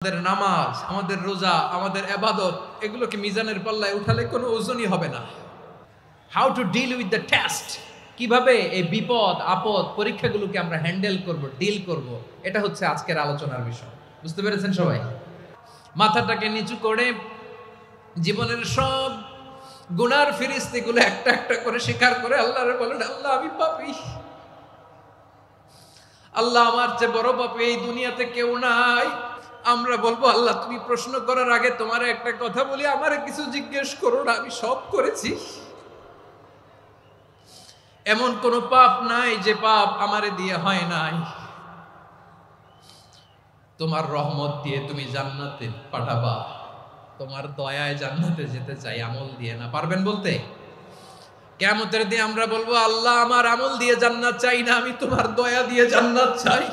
আমাদের নামাজ, আমাদের রোজা, আমাদের ইবাদত এগুলোকে মিজানের পাল্লায় উঠালে কোনো ওজনই হবে না। How to deal with the test, কিভাবে এই বিপদ আপদ পরীক্ষাগুলোকে আমরা হ্যান্ডেল করব, ডিল করব, এটা হচ্ছে আজকের আলোচনার বিষয়। বুঝতে পেরেছেন সবাই? মাথাটাকে নিচু করে জীবনের সব গুনার ফিরিস্তিগুলো একটা একটা করে স্বীকার করে আল্লাহরে বলেন, আল্লাহ আমি পাপী, আল্লাহ আমার চেয়ে বড় পাপী এই দুনিয়াতে কেউ নাই। আমরা বলবো, আল্লাহ তুমি প্রশ্ন করার আগে তোমার একটা কথা বলি, আমারে কিছু জিজ্ঞেস করো না, আমি সব করেছি। এমন কোন পাপ নাই যে পাপ আমারে দিয়ে হয় নাই। তোমার রহমত দিয়ে তুমি জান্নাতে পাঠাবা, তোমার দয়ায় জান্নাতে যেতে চাই, আমল দিয়ে না। পারবেন বলতে? কিয়ামতের দিন আমরা বলবো, আল্লাহ আমার আমল দিয়ে জান্নাত চাই না, আমি তোমার দয়া দিয়ে জান্নাত চাই।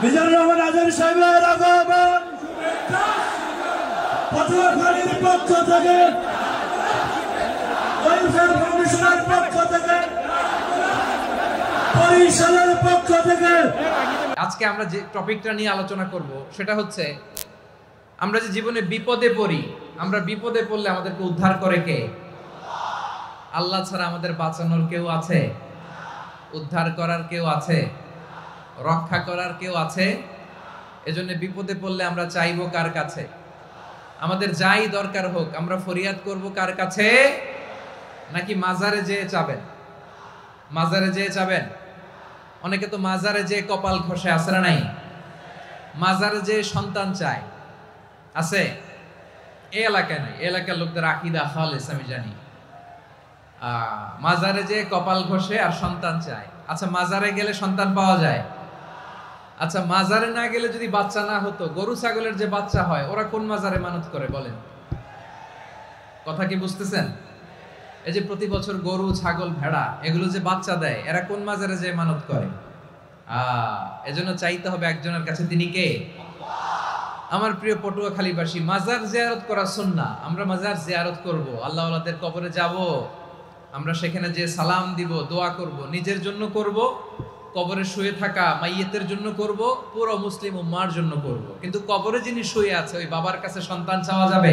মিজানুর রহমান আজারি সাহেবের আগমন পটুয়াখালীর পক্ষ থেকে, ওয়েলফেয়ার ফাউন্ডেশনের পক্ষ থেকে, বরিশালের পক্ষ থেকে। আজকে আমরা যে টপিকটা নিয়ে আলোচনা করব সেটা হচ্ছে, আমরা যে জীবনে বিপদে পড়ি, আমরা বিপদে পড়লে আমাদেরকে উদ্ধার করে কে? আল্লাহ ছাড়া আমাদের বাঁচানোর কেউ আছে? উদ্ধার করার কেউ আছে? রক্ষা করার কেউ আছে? এজন্য বিপদে পড়লে আমরা চাইবো কার কাছে? আমাদের যাই দরকার হোক আমরা ফরিয়াদ করব কার কাছে? নাকি মাজারে যেয়ে চাবেন? মাজারে যেয়ে চাবেন? অনেকে তো মাজারে যেয়ে কপাল ঘষে, আছে না নাই? মাজারে যেয়ে সন্তান চায়, আছে? এই এলাকায় নাই, এলাকার লোকদের আকীদা খালেস আমি জানি। মাজারে যেয়ে কপাল ঘষে আর সন্তান চায়। আচ্ছা, মাজারে গেলে সন্তান পাওয়া যায়? আচ্ছা, মাজারে না গেলে যদি বাচ্চা না হতো, গরু ছাগলের যে বাচ্চা হয় ওরা কোন মাজারে মানত করে বলেন? কথা কি বুঝতেছেন? এই যে প্রতি বছর গরু ছাগল ভেড়া এগুলো যে বাচ্চা দেয়, এরা কোন মাজারে যে মানত করে? এজন্য চাইতে হবে একজনের কাছে, তিনি কে? আমার প্রিয় পটুয়াখালীবাসী, মাজার জিয়ারত করা সুন্নাহ। আমরা মাজার জিয়ারত করব, আল্লাহ ওয়ালাদের কবরে যাব, আমরা সেখানে যে সালাম দিব, দোয়া করব, নিজের জন্য করব, কবরে শুয়ে থাকা মাইয়েতের জন্য করব, পুরো মুসলিম উম্মার জন্য করব। কিন্তু কবরে যিনি শুয়ে আছে ওই বাবার কাছে সন্তান চাওয়া যাবে?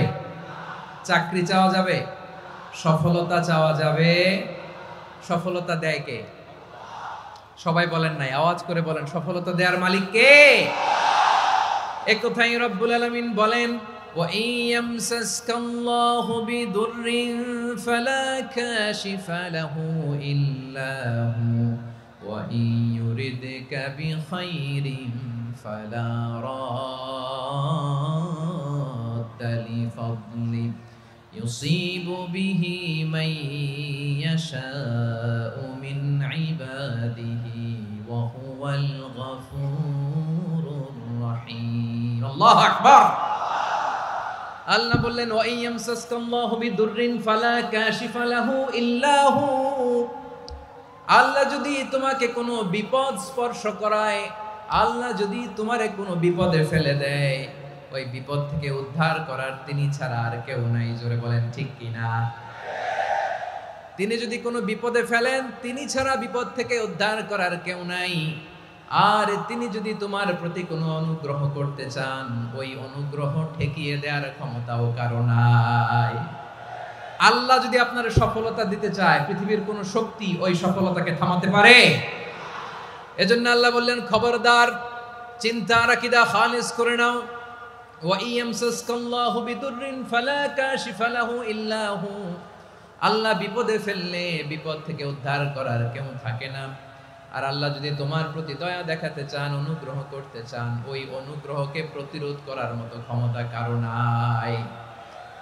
চাকরি চাওয়া যাবে? সফলতা চাওয়া যাবে? সফলতা দেয় কে? সবাই বলেন নাই, আওয়াজ করে বলেন, সফলতা দেওয়ার মালিক কে? এক কথাই রব্বুল আলামিন বলেন, ওয়া ইয়ামসাসকাল্লাহু বিদুররিন ফালা কাশিফা লাহু ইল্লা হু ওয়া ইয়ুরিদকা বিখাইরিন ফালা রাদ্দা লিফাদলি ইউসিবু বিহি মান ইয়াশাউ মিন ইবাদিহি ওয়া হুয়াল গফুরুর রহিম। আল্লাহু আকবার। আল্লাহ বললেন, ওয়া ইয়ামসাসকাল্লাহু বিদুররিন ফালা কাশিফা লাহু ইল্লা হু। আল্লাহ যদি তোমাকে কোনো বিপদ স্পর্শ করায়, আল্লাহ যদি তোমারে কোনো বিপদে ফেলে দেয়, ওই বিপদ থেকে উদ্ধার করার তিনি ছাড়া আর কেউ নাই। জোরে বলেন ঠিক কিনা? তিনি যদি কোনো বিপদে ফেলেন, তিনি ছাড়া বিপদ থেকে উদ্ধার করার কেউ নাই। আর তিনি যদি তোমার প্রতি কোনো অনুগ্রহ করতে চান, ওই অনুগ্রহ ঠেকিয়ে দেওয়ার ক্ষমতাও কারো নাই। আল্লাহ যদি আপনার সফলতা দিতে চায়, পৃথিবীর কোন শক্তি ওই সফলতাকে থামাতে পারে? এজন্য আল্লাহ বললেন, খবরদার, চিন্তার আকীদা খালিস করে নাও। ওয়া ইয়ামসাসকাল্লাহু বিদুররিন ফালা কাশিফা লাহু ইল্লা হু। আল্লাহ বিপদে ফেললে বিপদ থেকে উদ্ধার করার কেউ থাকে না। আর আল্লাহ যদি তোমার প্রতি দয়া দেখাতে চান, অনুগ্রহ করতে চান, ওই অনুগ্রহকে প্রতিরোধ করার মতো ক্ষমতা কারো নাই।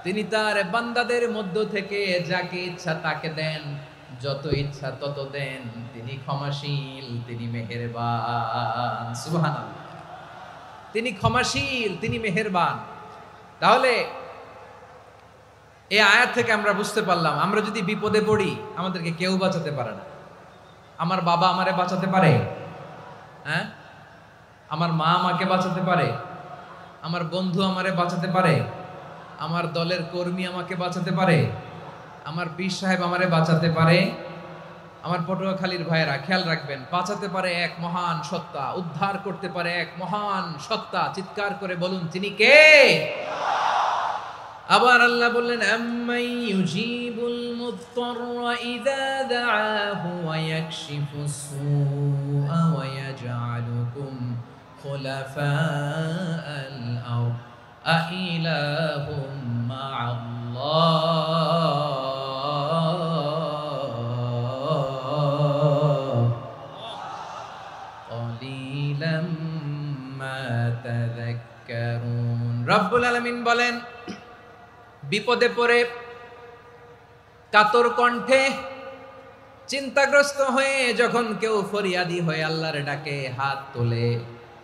তিনি তার বান্দাদের মধ্য থেকে যাকে ইচ্ছা তাকে দেন, যত ইচ্ছা তত দেন। তিনি ক্ষমাশীল, তিনি মেহেরবান। সুবহানাল্লাহ। তিনি ক্ষমাশীল, তিনি মেহেরবান। তাহলে এই আয়াত থেকে আমরা বুঝতে পারলাম, আমরা যদি বিপদে পড়ি আমাদেরকে কেউ বাঁচাতে পারে না। আমার বাবা আমারে বাঁচাতে পারে? হ্যাঁ? আমার মা আমাকে বাঁচাতে পারে? আমার বন্ধু আমারে বাঁচাতে পারে? আমার দলের কর্মী আমাকে বাঁচাতে পারে? আমার পীর সাহেব আমারে বাঁচাতে পারে? আমার পটুয়াখালীর ভাইয়েরা খেয়াল রাখবেন, বাঁচাতে পারে এক মহান সত্তা, উদ্ধার করতে পারে এক মহান সত্তা। চিৎকার করে বলুন, তিনি কে? আবার আল্লাহ বললেন, আম্মাই ইউজিবুল মুত্তাররা ইযা দাআহু ওয়া ইয়াকশিফুস সুআ ওয়া ইয়াজআলুকুম খুলাফাআল আরদ আইলাহুম মা'আল্লাহ ক্বালিলাম মা তাযাক্কারুন। রব্বুল আলামিন বলেন, বিপদে পড়ে কাতর কণ্ঠে চিন্তাগ্রস্ত হয়ে যখন কেউ ফরিয়াদি হয়ে আল্লাহর ডাকে হাত তোলে,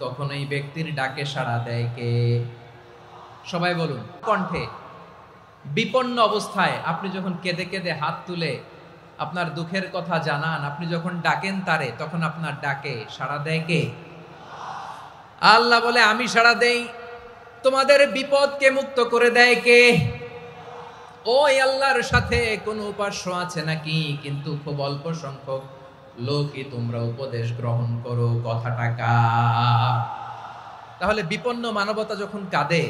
তখন এই ব্যক্তির ডাকে সাড়া দেয় কে? সবাই বলুন। কণ্ঠে বিপন্ন অবস্থায় আপনি যখন কেঁদে কেঁদে হাত তুলে আপনার দুঃখের কথা জানান, আপনি যখন ডাকেন তারে, তখন আপনার ডাকে সাড়া দেয় কে? আল্লাহ বলে, আমি সাড়া দেই। তোমাদের বিপদকে মুক্ত করে দেয় কে? ওই আল্লাহর সাথে কোন উপাস্য আছে নাকি? কিন্তু খুব অল্প সংখ্যক লোকই তোমরা উপদেশ গ্রহণ করো। কথাটা কার? তাহলে বিপন্ন মানবতা যখন কাঁদে,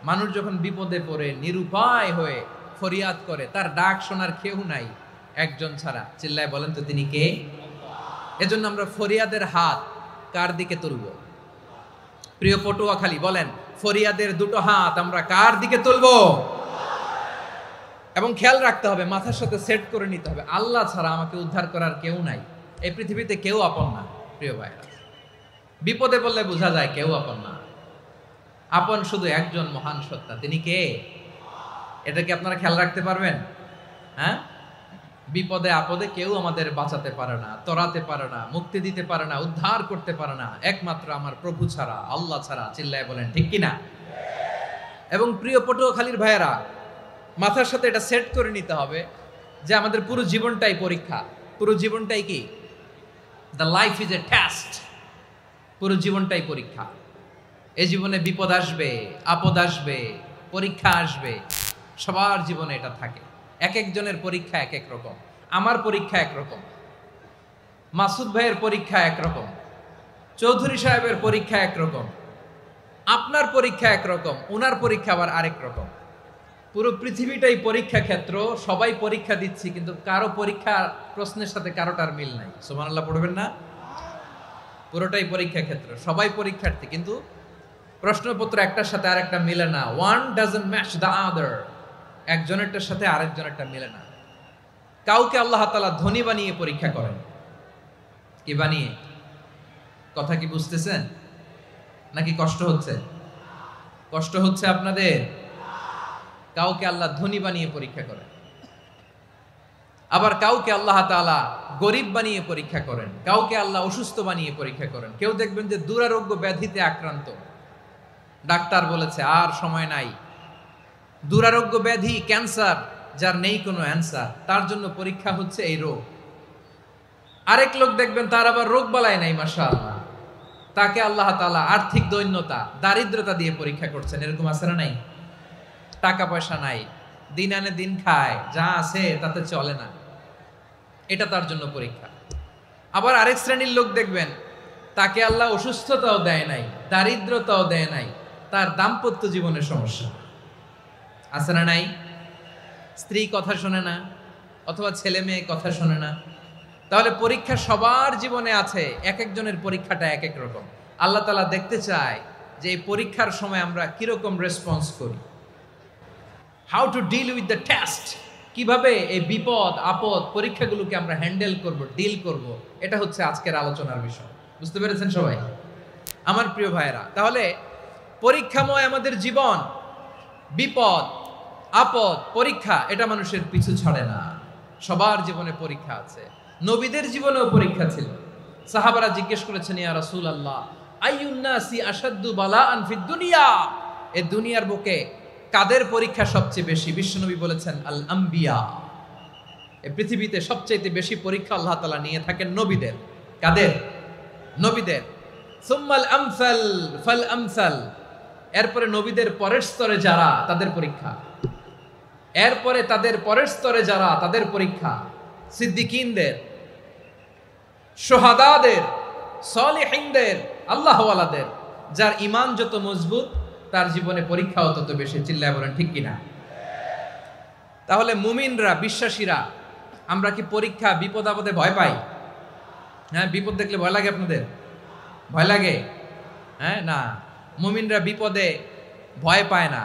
মানুষ যখন বিপদে পড়ে নিরুপায় হয়ে ফরিয়াদ করে, তার ডাক শোনার কেউ নাই একজন ছাড়া। চিল্লায় বলেন তো, তিনি কে? এজন্য আমরা ফরিয়াদের হাত কার দিকে তুলব? প্রিয় পটুয়াখালী বলেন, ফরিয়াদের দুটো হাত আমরা কার দিকে তুলবো? এবং খেয়াল রাখতে হবে, মাথার সাথে সেট করে নিতে হবে, আল্লাহ ছাড়া আমাকে উদ্ধার করার কেউ নাই। এই পৃথিবীতে কেউ আপন না। প্রিয় ভাইরা, বিপদে বললে বোঝা যায় কেউ আপন না। আপন শুধু একজন মহান সত্তা, তিনি কে? এটা কি আপনারা খেয়াল রাখতে পারবেন? হ্যাঁ, বিপদে আপদে কেউ আমাদের বাঁচাতে পারে না, তরাতে পারে না, মুক্তি দিতে পারে না, উদ্ধার করতে পারে না, একমাত্র আমার প্রভু ছাড়া, আল্লাহ ছাড়া। চিল্লায় বলেন ঠিক কিনা? এবং প্রিয় পটুয়াখালীর ভাইয়েরা, মাথার সাথে এটা সেট করে নিতে হবে যে আমাদের পুরো জীবনটাই পরীক্ষা। পুরো জীবনটাই কি? The life is a test. পুরো জীবনটাই পরীক্ষা। এই জীবনে বিপদ আসবে, আপদ আসবে, পরীক্ষা আসবে, সবার জীবনে এটা থাকে। এক একজনের পরীক্ষা এক এক রকম। আমার পরীক্ষা একরকম, মাসুদ ভাইয়ের পরীক্ষা একরকম, চৌধুরী সাহেবের পরীক্ষা একরকম, আপনার পরীক্ষা একরকম, ওনার পরীক্ষা আবার আরেক রকম। পুরো পৃথিবীটাই পরীক্ষা ক্ষেত্র, সবাই পরীক্ষা দিচ্ছি, কিন্তু কারো পরীক্ষা প্রশ্নের সাথে কারোটার মিল নাই। সুবহানাল্লাহ পড়বেন না? পুরোটাই পরীক্ষা ক্ষেত্র, সবাই পরীক্ষার্থী, কিন্তু প্রশ্নপত্র একটার সাথে আরেকটা মিলে না। One doesn't match the other. একজনেরটার সাথে আরেকজনেরটা মিলে না। কাউকে আল্লাহ তাআলা ধনী বানিয়ে পরীক্ষা করেন। কি বানিয়ে? কথা কি বুঝতেছেন নাকি কষ্ট হচ্ছে? কষ্ট হচ্ছে আপনাদের? কাউকে আল্লাহ ধনী বানিয়ে পরীক্ষা করেন, আবার কাউকে আল্লাহ তাআলা গরিব বানিয়ে পরীক্ষা করেন, কাউকে আল্লাহ অসুস্থ বানিয়ে পরীক্ষা করেন। কেউ দেখবেন যে দুরারোগ্য ব্যাধিতে আক্রান্ত, ডাক্তার বলেছে আর সময় নাই, দুরারোগ্য ব্যাধি, ক্যান্সার, যার নেই কোনো অ্যান্সার, তার জন্য পরীক্ষা হচ্ছে এই রোগ। আরেক লোক দেখবেন তার আবার রোগ বালাই নাই, মাশাআল্লাহ, তাকে আল্লাহ তাআলা আর্থিক দৈন্যতা, দারিদ্রতা দিয়ে পরীক্ষা করছেন। এরকম আছে না নাই? টাকা পয়সা নাই, দিন আনে দিন খায়, যা আছে তাতে চলে না, এটা তার জন্য পরীক্ষা। আবার আরেক শ্রেণীর লোক দেখবেন তাকে আল্লাহ অসুস্থতাও দেয় নাই, দারিদ্রতাও দেয় নাই, তার দাম্পত্য জীবনের সমস্যা আছে না নাই? স্ত্রী কথা শোনে না, অথবা ছেলে মেয়ে কথা শোনে না। তাহলে পরীক্ষা সবার জীবনে আছে, এক একজনের পরীক্ষাটা এক এক রকম। আল্লাহ তাআলা দেখতে চায় যে এই পরীক্ষার সময় আমরা কিরকম রেসপন্স করি। How to deal with the test, কিভাবে এই বিপদ আপদ পরীক্ষাগুলোকে আমরা হ্যান্ডেল করব, ডিল করব, এটা হচ্ছে আজকের আলোচনার বিষয়। বুঝতে পেরেছেন সবাই আমার প্রিয় ভাইয়েরা? তাহলে পরীক্ষাময় আমাদের জীবন, বিপদ আপদ পরীক্ষা, এটা মানুষের পিছু ছাড়ে না। সবার জীবনে পরীক্ষা আছে। নবীদের জীবনেও পরীক্ষা ছিল। সাহাবারা জিজ্ঞেস করেছেন, ইয়া রাসূলুল্লাহ, আইয়ুন নাসি আশাদ্দু বালাআন ফিদ দুনিয়া, এই দুনিয়ার বুকে কাদের পরীক্ষা সবচেয়ে বেশি? বিশ্বনবী বলেছেন, আল আম্বিয়া। এই পৃথিবীতে সবচেয়ে বেশি পরীক্ষা আল্লাহ তাআলা নিয়ে থাকেন নবীদের। কাদের? নবীদের। সুম্মাল আমসাল ফাল আমসাল, এরপরে নবীদের পরের স্তরে যারা, তাদের পরীক্ষা। এরপরে তাদের পরের স্তরে যারা, তাদের পরীক্ষা। সিদ্দিকিনদের, শুহাদাদের, সালিহিনদের, আল্লাহওয়ালাদের। যার ঈমান যত মজবুত, তার জীবনে পরীক্ষাও তত বেশি। চিল্লায় বলেন ঠিক কিনা? তাহলে মুমিনরা, বিশ্বাসীরা, আমরা কি পরীক্ষা বিপদ আপদে ভয় পাই? হ্যাঁ, বিপদ দেখলে ভয় লাগে আপনাদের? ভয় লাগে? হ্যাঁ, না, মুমিনরা বিপদে ভয় পায় না,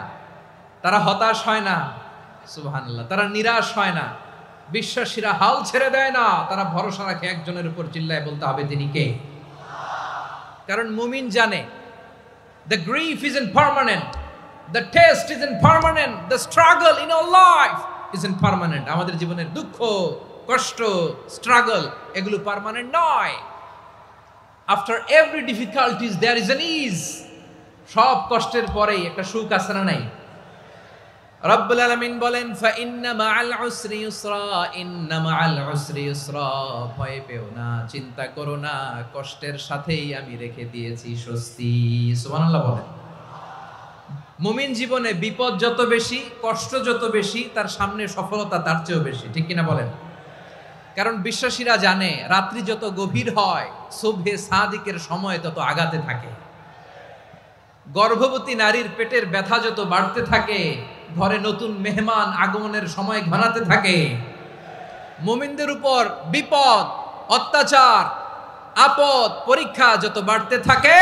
তারা হতাশ হয় না, সুবহানাল্লাহ, তারা নিরাশ হয় না। বিশ্বাসীরা হাল ছেড়ে দেয় না, তারা ভরসা রাখে একজনের উপর। চিল্লায় বলতে হবে তিনি কে? কারণ মুমিন জানে the grief isn't permanent, the test isn't permanent, the struggle in our life isn't permanent. আমাদের জীবনের দুঃখ, কষ্ট, স্ট্রাগল, এগুলো পার্মানেন্ট নয়। After every difficulties there is an ease. সব কষ্টের পরেই একটা সুখ আছে না নাই? রব্বুল আলামিন বলেন, ফা ইন্না মাআল উসরি ইউসরা, ইন্না মাআল উসরি ইউসরা, ভয় পেও না, চিন্তা করো না, কষ্টের সাথেই আমি রেখে দিয়েছি স্বস্তি। সুবহানাল্লাহ বলেন। মুমিন জীবনে বিপদ যত বেশি, কষ্ট যত বেশি, তার সামনে সফলতা তার চেয়েও বেশি। ঠিক কিনা বলেন? কারণ বিশ্বাসীরা জানে রাত্রি যত গভীর হয়, সুবহে সাদিকের সময় তত আগাতে থাকে। গর্ভবতী নারীর পেটের ব্যথা যত বাড়তে থাকে, ঘরে নতুন মেহমান আগমনের সময় ঘনাতে থাকে। মুমিনদের উপর বিপদ, অত্যাচার, আপদ, পরীক্ষা যত বাড়তে থাকে,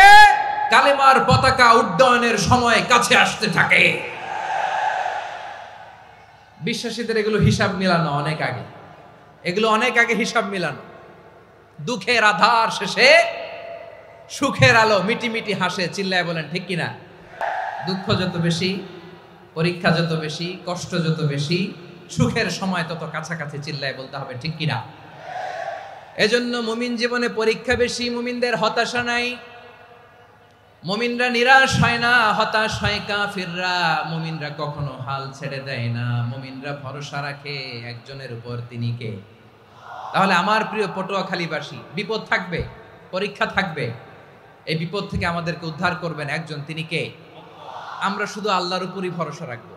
কালেমার পতাকা উড্ডয়নের সময় কাছে আসতে থাকে। বিশ্বাসীদের এগুলো হিসাব মিলানো অনেক আগে, এগুলো অনেক আগে হিসাব মিলানো। দুঃখের আধার শেষে সুখের আলো মিটি মিটি হাসে, চিল্লায় বলেন ঠিক কিনা? দুঃখ যত বেশি, পরীক্ষা যত বেশি, কষ্ট যত বেশি, সুখের সময় তত কাছাকাছি, চিল্লায় বলতে হবে ঠিক কিনা? এজন্য মুমিন জীবনে পরীক্ষা বেশি, মুমিনদের হতাশা নাই। মুমিনরা নিরাশ হয় না, হতাশ হয় কাফিররা। মুমিনরা কখনো হাল ছেড়ে দেয় না, মুমিনরা ভরসা রাখে একজনের উপর, তিনি কে? তাহলে আমার প্রিয় পটুয়াখালীবাসী, বিপদ থাকবে, পরীক্ষা থাকবে, এই বিপদ থেকে আমাদেরকে উদ্ধার করবেন একজন, তিনি কে? আমরা শুধু আল্লাহর উপরই ভরসা রাখবো।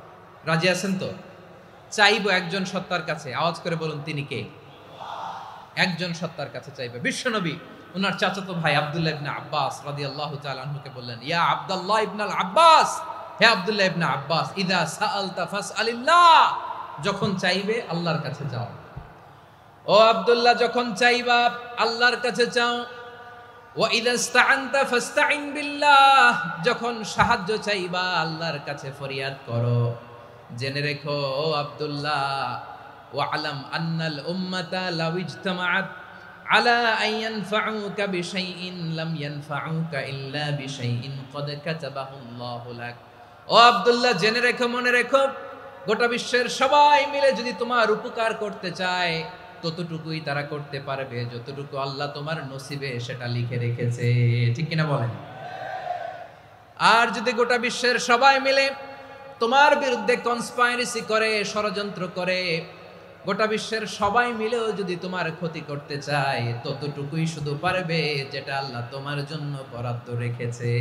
রাজি আছেন তো? চাইবো একজন সত্তার কাছে, আওয়াজ করে বলুন তিনি কে? একজন সত্তার কাছে চাইবে। বিশ্বনবী ওনার চাচাতো ভাই আব্দুল্লাহ ইবনে আব্বাস রাদিয়াল্লাহু তাআলা আনহুকে বললেন, ইয়া আব্দুল্লাহ ইবনে আব্বাস, হে আব্দুল্লাহ ইবনে আব্বাস, ইযা সাআলতা ফাসআলিল্লাহ, যখন চাইবে আল্লাহর কাছে যাও। ও আব্দুল্লাহ, যখন চাইবা আল্লাহর কাছে চাও। ওয়া ইযা ইসতাআনতা ফাসতাইন বিল্লাহ, যখন সাহায্য চাইবা আল্লাহর কাছে ফরিয়াদ করো। জেনে রেখো ও আব্দুল্লাহ, ওয়া'লাম আন্নাল উম্মাতা লাউ ইজতামাআত আলা আন ইয়ানফাউকা বিশাইইন লাম ইয়ানফাউকা ইল্লা বিশাইইন ক্বাদ কাতাবাহু আল্লাহু লাক। ও আব্দুল্লাহ, জেনে রেখো, মনে রেখো, গোটা বিশ্বের সবাই মিলে যদি তোমার উপকার করতে চায় ততটুকুই তারা করতে পারবে যতটুকু আল্লাহ তোমার নসিবে সেটা লিখে রেখেছে। ঠিক কিনা বলেন? আর যদি গোটা বিশ্বের সবাই মিলে তোমার বিরুদ্ধে কনস্পাইরেসি করে, ষড়যন্ত্র করে, গোটা বিশ্বের সবাই মিলেও যদি তোমার ক্ষতি করতে চায় ততটুকুই শুধু পারবে যেটা আল্লাহ তোমার জন্য বরাদ্দ রেখেছে।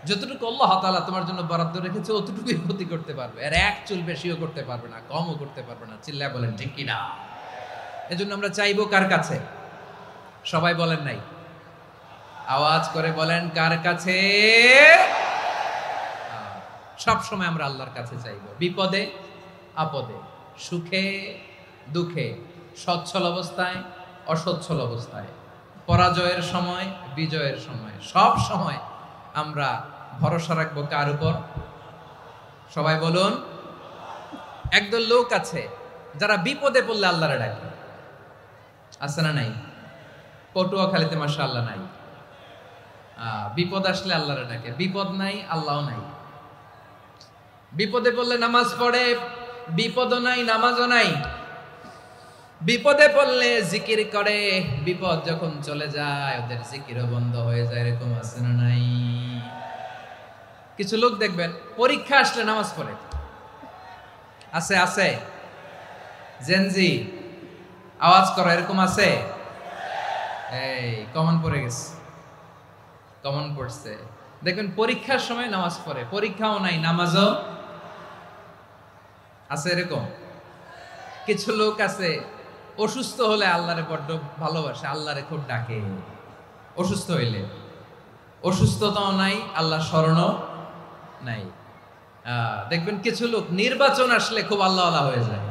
যতটুকু আল্লাহ তাআলা তোমার জন্য বরাদ্দ রেখেছে অতটুকুই ক্ষতি করতে পারবে, আর এক চুল বেশিও করতে পারবে না, কমও করতে পারবে না। চিল্লায় বলেন ঠিক কিনা? এজন্য আমরা চাইবো কার কাছে? সবাই বলেন নাই, আওয়াজ করে বলেন কার কাছে? সব সময় আমরা আল্লাহর কাছে চাইবো, বিপদে আপদে, সুখে দুঃখে, সচ্ছল অবস্থায় অসচ্ছল অবস্থায়, পরাজয়ের সময় বিজয়ের সময়, সব সময় আমরা ভরসা রাখবো কার উপর? সবাই বলুন। একদল লোক আছে যারা বিপদে পড়লে আল্লাহরে ডাকে, আছে না নাই? পটুয়াখালীতে মাশাআল্লাহ নাই। বিপদ আসলে আল্লাহরে ডাকে, বিপদ নাই আল্লাহও নাই। বিপদে পড়লে নামাজ পড়ে, বিপদও নাই নামাজও নাই। বিপদে পড়লে জিকির করে, বিপদ যখন চলে যায় ওদের জিকিরও বন্ধ হয়ে যায়। এরকম আছে না নাই? কিছু লোক দেখবেন পরীক্ষা আসলে নামাজ পড়ে, আছে আছে? জেনজি আওয়াজ করো, এরকম আছে? এই কমন পড়ে গেছে, কমন পড়ছে। দেখবেন পরীক্ষার সময় নামাজ পড়ে, পরীক্ষাও নাই নামাজও আছে। এরকম কিছু লোক আছে অসুস্থ হলে আল্লাহরে বড্ড ভালোবাসে, আল্লাহরে খুব ডাকে। অসুস্থ হইলে অসুস্থতাও নাই, আল্লাহ স্মরণও নাই। দেখবেন কিছু লোক নির্বাচন আসলে খুব আল্লাহওয়ালা হয়ে যায়,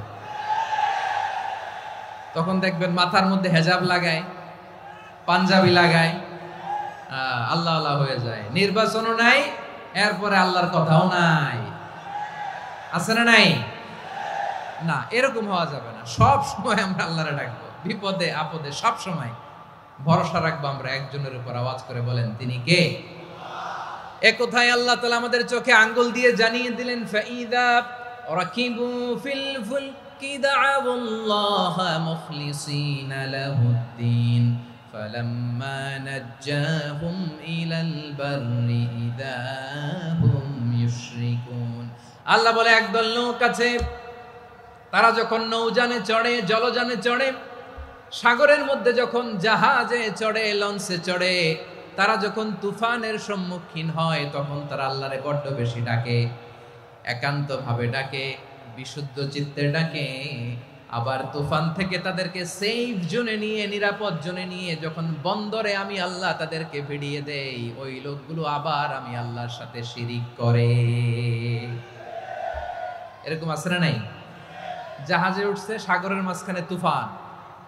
তখন দেখবেন মাথার মধ্যে হেজাব লাগায়, পাঞ্জাবি লাগায়, আল্লাহওয়ালা হয়ে যায়। নির্বাচনও নাই, এরপরে আল্লাহর কথাও নাই। আছে না নাই? না, এরকম হওয়া যাবে না। সব সময় আমরা আল্লাহরে ডাকবো, বিপদে আপদে সব সময় ভরসা রাখবো আমরা একজনের উপর। আওয়াজ করে বলেন তিনি কে? এ কোথায় আল্লাহ তাআলা আমাদের চোখে আঙ্গুল দিয়ে জানিয়ে দিলেন, ফাইদা রাকিবু ফিল ফুলকি দা'আউল্লাহ মুখলিসিনা লাহুদ্দিন ফালাম্মা নাজ্জাহুম ইলাল বাররি ইযা হুম ইউশরিকুন। আল্লাহ বলে একদল লোক আছে, তারা যখন নৌযানে চড়ে, জলযানে চড়ে, সাগরের মধ্যে যখন জাহাজে চড়ে, লঞ্চে চড়ে, তারা যখন তুফানের সম্মুখীন হয় তখন তারা আল্লাহরে বড্ড বেশি ডাকে, একান্ত ভাবে ডাকে, বিশুদ্ধ চিত্তে ডাকে। আবার তুফান থেকে তাদেরকে সেফ জোনে নিয়ে, নিরাপদ জোনে নিয়ে যখন বন্দরে আমি আল্লাহ তাদেরকে ভিড়িয়ে দেই, ওই লোকগুলো আবার আমি আল্লাহর সাথে শিরিক করে। এরকম আছে না নাই? জাহাজে উঠছে, সাগরের মাঝখানে তুফান,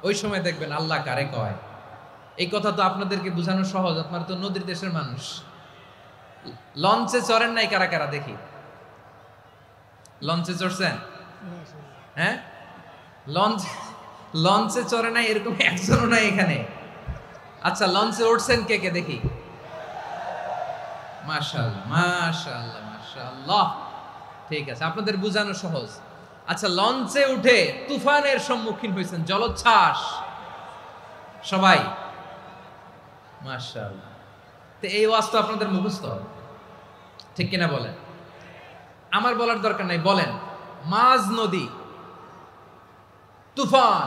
ওই সময় দেখবেন আল্লাহ কারে কয়? এই কথা তো আপনাদেরকে বোঝানো সহজ, আপনারা তো নদীর দেশের মানুষ। লঞ্চে চড়েন নাই কারা কারা দেখি? লঞ্চে চড়ছেন? হ্যাঁ, লঞ্চে চড়ে নাই এরকম একজনও নাই এখানে। আচ্ছা, লঞ্চে উঠছেন কে কে দেখি? মাশাআল্লাহ মাশাআল্লাহ মাশাআল্লাহ, ঠিক আছে, আপনাদের বোঝানো সহজ। আচ্ছা, লঞ্চে উঠে তুফানের সম্মুখীন হয়েছেন, জলোচ্ছ্বাস সবাই? মাশাআল্লাহ। তো এই ওয়াজ তো আপনাদের মুখস্থ, ঠিক কিনা বলেন? আমার বলার দরকার নাই, বলেন। মাঝ নদী, তুফান,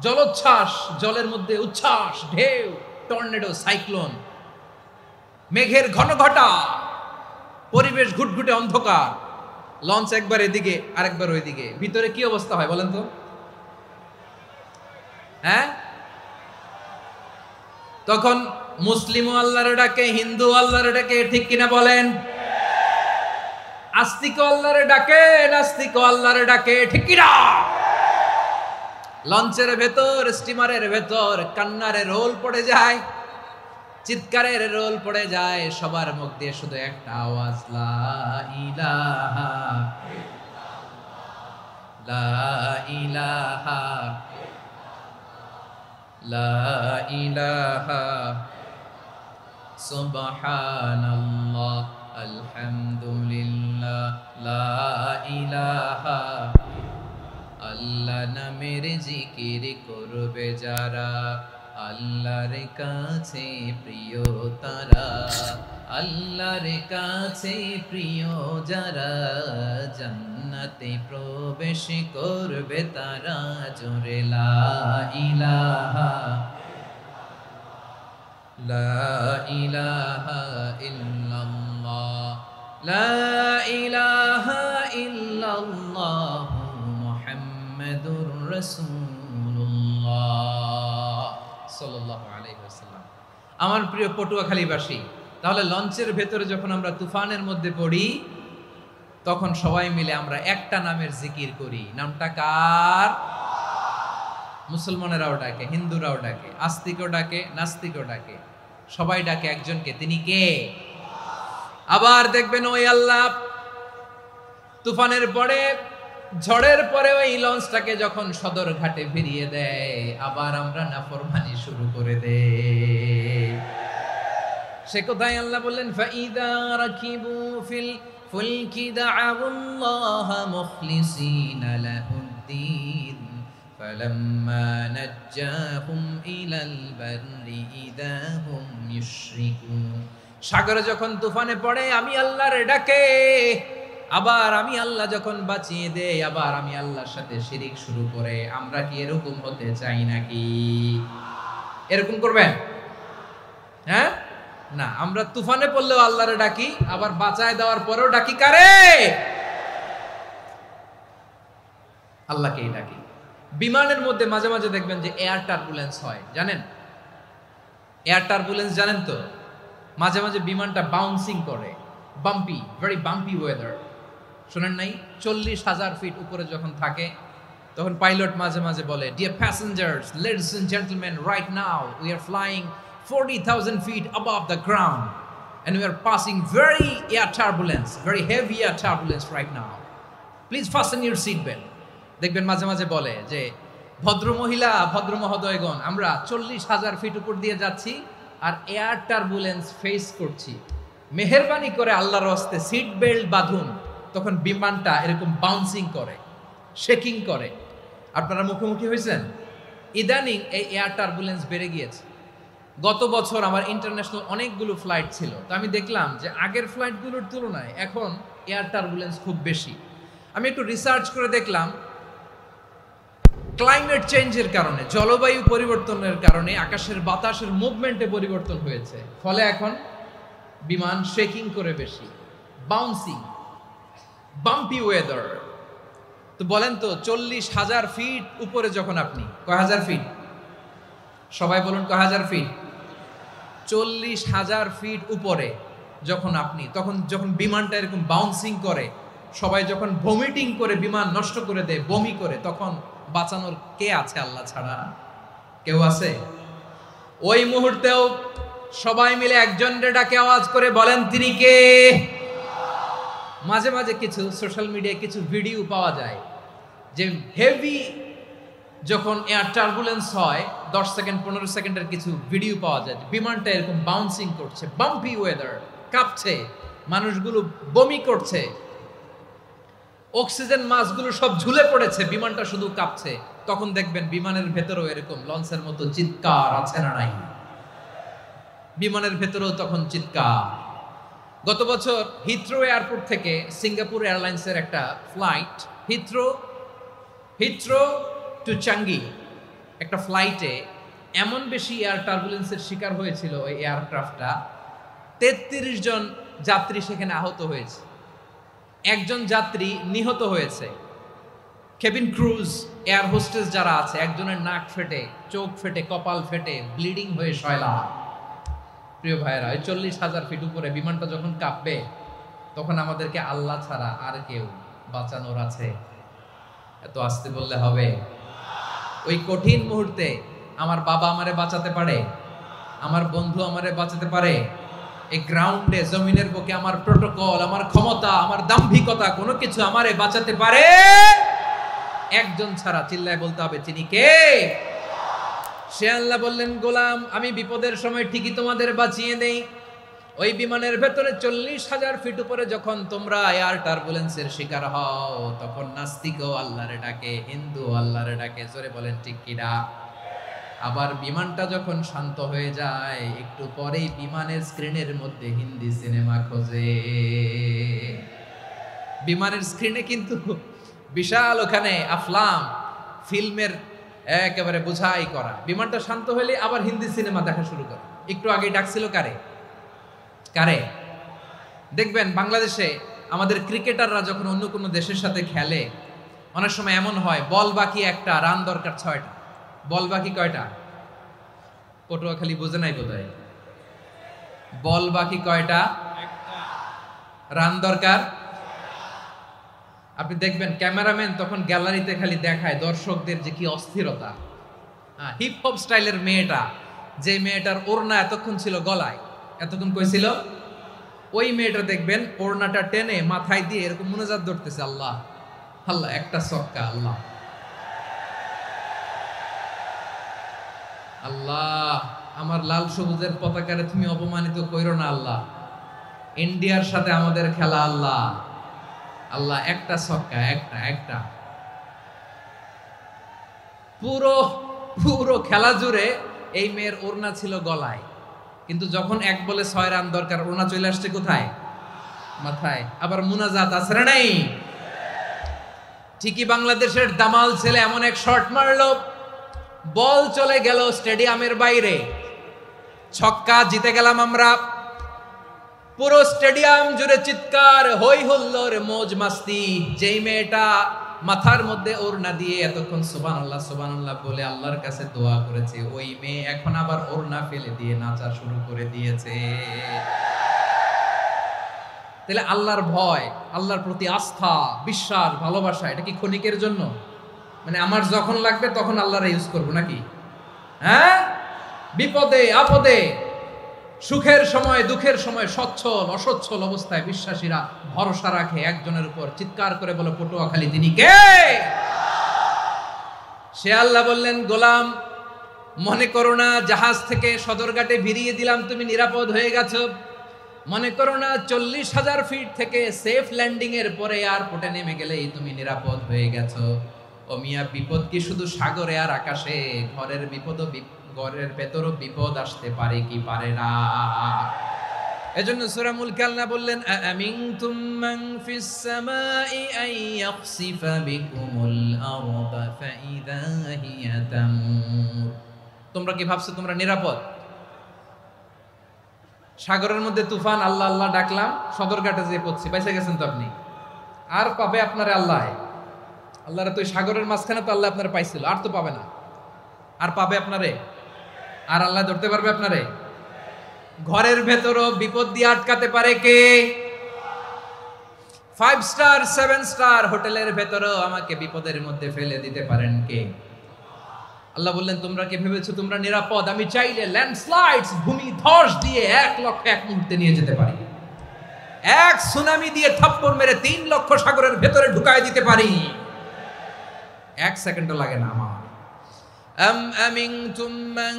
জলোচ্ছ্বাস, জলের মধ্যে উচ্ছ্বাস, ঢেউ, টর্নেডো, সাইক্লোন, মেঘের ঘন ঘটা, পরিবেশ ঘুটঘুটে অন্ধকার, লঞ্চ একবার এদিকে আরেকবার ওইদিকে, ভিতরে কি অবস্থা হয় বলেন তো? হ্যাঁ, তখন মুসলিমও আল্লাহর ডাকে, হিন্দু আল্লাহর ডাকে, ঠিক কিনা বলেন? আস্তিক আল্লাহর ডাকে, নাস্তিক আল্লাহর ডাকে, ঠিক কিনা? লঞ্চের ভেতর, স্টিমারের ভেতর কান্নারে রোল পড়ে যায়, চিৎকারের রোল পড়ে যায়, সবার মুখ দিয়ে শুধু একটা আওয়াজ, লা ইলাহা লা ইলাহা লা ইলাহা সুবহানাল্লাহ আলহামদুলিল্লাহ লা ইলাহা। আল্লাহ নামের জিকির করবে যারা, আল্লাহর কাছে প্রিয় তারা, আল্লাহর কাছে প্রিয় যারা, জান্নাতে প্রবেশ করবে তারা, জোরে লা ইলাহা লা ইলাহা ইল্লাল্লাহ লা ইলাহা ইল্লাল্লাহ মুহাম্মাদুর রাসূলুল্লাহ সাল্লাল্লাহু আলাইহি ওয়াসাল্লাম। আমার প্রিয় পটুয়াখালীবাসী, তাহলে লঞ্চের ভেতরে যখন আমরা তুফানের মধ্যে পড়ি, তখন সবাই মিলে আমরা একটা নামের জিকির করি। নামটা কার? মুসলমানেরাও ডাকে, হিন্দুরাও ডাকে, আস্তিকও ডাকে, নাস্তিকও ডাকে, সবাই ডাকে একজনকে। তিনি কে? আবার দেখবেন ওই আল্লাহ তুফানের পরে, ঝড়ের পরে ওই লঞ্চটাকে যখন সদর ঘাটে ফিরিয়ে দেয়, আবার আমরা নাফরমানি শুরু করে দেই। সে কোথায় আল্লাহ বললেন, ফাইদা রাকিবু ফিল ফুলকি দা'আউল্লাহ মুখলিসিনা লাহুদ্দিন ফালাম্মা নাজ্জাহুম ইলাল বাররি ইযা হুম ইউশরিকুন। সাগরে যখন তুফানে পড়ে আমি আল্লাহর ডাকে, আবার আমি আল্লাহ যখন বাঁচিয়ে দেই, আবার আমি আল্লাহর সাথে শিরিক শুরু করে। আমরা কি এরকম হতে চাই নাকি? এরকম করবেন? হ্যাঁ না, আমরা তুফানে পড়লেও আল্লাহরে ডাকি, আবার বাঁচায় দেওয়ার পরেও ডাকি কারে? আল্লাহকেই ডাকি। বিমানের মধ্যে মাঝে মাঝে দেখবেন যে এয়ার টার্বুলেন্স হয়, জানেন? এয়ার টার্বুলেন্স জানেন তো? মাঝে মাঝে বিমানটা বাউন্সিং করে, বাম্পি, ভেরি বাম্পি ওয়েদার। শোনেন নাই? 40,000 ফিট উপরে যখন থাকে, তখন পাইলট মাঝে মাঝে বলে, dear passengers, ladies and gentleman, right now we are flying 40,000 feet above the ground and we are passing very air turbulence, very heavy air turbulence right now. Please fasten your seat belt. দেখবেন মাঝে মাঝে বলে যে, ভদ্র মহিলা, ভদ্র মহোদয়গণ, আমরা 40,000 ফিট উপর দিয়ে যাচ্ছি আর এয়ার টার্বুলেন্স ফেস করছি, মেহেরবানি করে আল্লাহর হস্তে সিট বেল্ট বাঁধুন। তখন বিমানটা এরকম বাউন্সিং করে, শেকিং করে। আপনারা মুখোমুখি হয়েছেন? ইদানিং এই এয়ার টার্বুলেন্স বেড়ে গিয়েছে। গত বছর আমার ইন্টারন্যাশনাল অনেকগুলো ফ্লাইট ছিল, তো আমি দেখলাম যে আগের ফ্লাইটগুলোর তুলনায় এখন এয়ার টার্বুলেন্স খুব বেশি। আমি একটু রিসার্চ করে দেখলাম, ক্লাইমেট চেঞ্জের কারণে, জলবায়ু পরিবর্তনের কারণে আকাশের বাতাসের মুভমেন্টে পরিবর্তন হয়েছে, ফলে এখন বিমান শেকিং করে বেশি, বাউন্সিং, বাম্পি ওয়েদার। তো বলেন তো, 40,000 ফিট উপরে যখন আপনি, কয় হাজার ফিট? সবাই বলুন কয় হাজার ফিট? 40,000 ফিট উপরে যখন আপনি, তখন যখন বিমানটা এরকম বাউন্সিং করে, সবাই যখন ভমিটিং করে বিমান নষ্ট করে দেয়, বমি করে, তখন বাঁচানোর কে আছে আল্লাহ ছাড়া? কেউ আছে? ওই মুহূর্তেও সবাই মিলে একজনের ডাকে আওয়াজ করে বলেন তিনি কে? মাঝে মাঝে কিছু সোশ্যাল মিডিয়ায় কিছু ভিডিও পাওয়া যায় যে হেভি যখন এয়ার টার্বুলেন্স হয় 10 সেকেন্ড 15 সেকেন্ডের কিছু ভিডিও পাওয়া যায় বিমানটা এরকম বাউন্সিং করছে, বাম্পি ওয়েদার, কাঁপছে, মানুষগুলো বমি করছে, অক্সিজেন মাস্কগুলো সব ঝুলে পড়েছে, বিমানটা শুধু কাঁপছে। তখন দেখবেন বিমানের ভেতরেও এরকম লঞ্চের মতো চিৎকার আছে না নাই? বিমানের ভেতরেও তখন চিৎকার। গত বছর হিথ্রো এয়ারপোর্ট থেকে সিঙ্গাপুর এয়ারলাইন্সের একটা ফ্লাইট হিথ্রো টু চাঙ্গি একটা ফ্লাইটে এমন বেশি এয়ার টার্বুলেন্সের শিকার হয়েছিল ওই এয়ারক্রাফটটা, 33 জন যাত্রী সেখানে আহত হয়েছে, একজন যাত্রী নিহত হয়েছে। কেবিন ক্রুজ, এয়ার হোস্টেস যারা আছে, একজনের নাক ফেটে, চোখ ফেটে, কপাল ফেটে, ব্লিডিং হয়ে শয়লা। প্রিয় ভাইয়েরা, ওই 40,000 ফিট উপরে বিমানটা যখন কাঁপবে তখন আমাদেরকে আল্লাহ ছাড়া আর কেউ বাঁচানোর আছে? এত আস্তে বললে হবে? ওই কঠিন মুহূর্তে আমার বাবা আমারে বাঁচাতে পারে, আমার বন্ধু আমারে বাঁচাতে পারে। এই গ্রাউন্ডে, জমিনের বুকে আমার প্রোটোকল, আমার ক্ষমতা, আমার দাম্ভিকতা কোনো কিছু আমারে বাঁচাতে পারে? একজন ছাড়া। চিল্লায় বলতে হবে তিনি কে? সে আল্লাহ বললেন, গোলাম আমি বিপদের সময় ঠিকই তোমাদের বাঁচিয়ে দেই। ওই বিমানের ভেতরে 40,000 ফিট উপরে যখন তোমরা এয়ার টার্বুলেন্সের শিকার হও তখন নাস্তিকও আল্লাহরে ডাকে, হিন্দু আল্লাহরে ডাকে। জোরে বলেন ঠিক কিনা? আবার বিমানটা যখন শান্ত হয়ে যায় একটু পরেই বিমানের স্ক্রিনের মধ্যে হিন্দি সিনেমা খোঁজে। বিমানের স্ক্রিনে কিন্তু বিশাল ওখানে আফলাম ফিল্মের একেবারে বোঝাই করা। বিমানটা শান্ত হলে আবার হিন্দি সিনেমা দেখা শুরু করে। একটু আগে ডাকছিল কারে? দেখবেন বাংলাদেশে আমাদের ক্রিকেটাররা যখন অন্য কোনো দেশের সাথে খেলে অনেক সময় এমন হয় বল বাকি একটা, রান দরকার 6টা। বল বাকি কয়টা? পটুয়াখালী বুঝে নাই বোধহয়। বল বাকি কয়টা? রান দরকার। আপনি দেখবেন ক্যামেরাম্যান তখন গ্যালারিতে খালি দেখায় দর্শকদের যে কি অস্থিরতা। হিপ হপ স্টাইলের মেয়েটা, যে মেয়েটার ওড়না এতক্ষণ ছিল গলায়, এতক্ষণ কইছিল, ওই মেয়েটা দেখবেন ওড়নাটা টেনে মাথায় দিয়ে এরকম মুনাজাত ধরতেছে, আল্লাহ আল্লাহ, একটা সক্কা, আল্লাহ আল্লাহ, আমার লাল সবুজের পতাকারে তুমি অপমানিত কইরো না আল্লাহ, ইন্ডিয়ার সাথে আমাদের খেলা আল্লাহ আল্লাহ, একটা সক্কা, একটা। পুরো খেলা জুড়ে এই মেয়ের ওড়না ছিল গলায়, কিন্তু যখন 1 বলে 6 রান দরকার ওড়না চলে আসছে কোথায়? মাথায়। আবার মুনাজাত আছে না নাই? ঠিকই বাংলাদেশের দামাল ছেলে এমন এক শট মারলো, বল চলে গেল স্টেডিয়ামের বাইরে, ছক্কা, জিতে গেলাম আমরা। পুরো স্টেডিয়াম জুড়ে চিৎকার, হই হুল্লোড়, মৌজ মাস্তি। যেই মেয়েটা মাথার মধ্যে ওড়না দিয়ে এতক্ষণ সুবহানাল্লাহ সুবহানাল্লাহ বলে আল্লাহর কাছে দোয়া করেছে, ওই মেয়ে এখন আবার ওড়না ফেলে দিয়ে নাচা শুরু করে দিয়েছে। তাহলে আল্লাহর ভয়, আল্লাহর প্রতি আস্থা, বিশ্বাস, ভালোবাসা, এটা কি ক্ষণিকের জন্য? মানে আমার যখন লাগবে তখন আল্লাহর ইউজ করবো নাকি? হ্যাঁ, বিপদে আপদে, সুখের সময় দুঃখের সময়, সচ্ছল অসচ্ছল অবস্থায় বিশ্বাসীরা ভরসা রাখে একজনের উপর। চিৎকার করে বলে পটুয়াখালী তিনি কে? সে আল্লাহ বললেন, গোলাম মনে করো না জাহাজ থেকে সদরঘাটে ভিড়িয়ে দিলাম তুমি নিরাপদ হয়ে গেছো, মনে করো না 40,000 ফিট থেকে সেফ ল্যান্ডিং এর পরে এয়ারপোর্টে নেমে গেলেই তুমি নিরাপদ হয়ে গেছো। ও মিয়া, বিপদ কি শুধু সাগরে আর আকাশে? ঘরের বিপদও, ঘরের ভেতরও বিপদ আসতে পারে কি পারে না? এজন্য সূরা মুলক আল্লাহ বললেন, আমিনতুম মান ফিস সামাই আন ইয়াখসিফা বিকুমুল আরদা ফাইযা হিয়া তামুর। তোমরা কি ভাবছো তোমরা নিরাপদ? সাগরের মধ্যে তুফান, আল্লাহ আল্লাহ ডাকলাম, সদরঘাটে যেয়ে পড়ছি, বেঁচে গেছেন তো আপনি। আর পাবে আপনারে আল্লাহ? আল্লাহরে তো সাগরের মাঝখানে তো আল্লাহ আপনারে পাইছিল, আর তো পাবে না। আর পাবে আপনারে? আর আল্লাহ ধরতে পারবে আপনারে? ঘরের ভেতরও বিপদ দিয়ে আটকাতে পারে কে? 5 স্টার 7 স্টার হোটেলের ভেতরও আমাকে বিপদের মধ্যে ফেলে দিতে পারেন কে? আল্লাহ বললেন তোমরা কি ভেবেছো তোমরা নিরাপদ? আমি চাইলে ল্যান্ডস্লাইডস, ভূমি ধস দিয়ে 1 লক্ষ এক মুহূর্তে নিয়ে যেতে পারি। এক সুনামি দিয়ে থাপ্পড় মেরে 3 লক্ষ সাগরের ভেতরে ঢুকায় দিতে পারি। 1 সেকেন্ডও লাগে না আমার। أم أمنتم من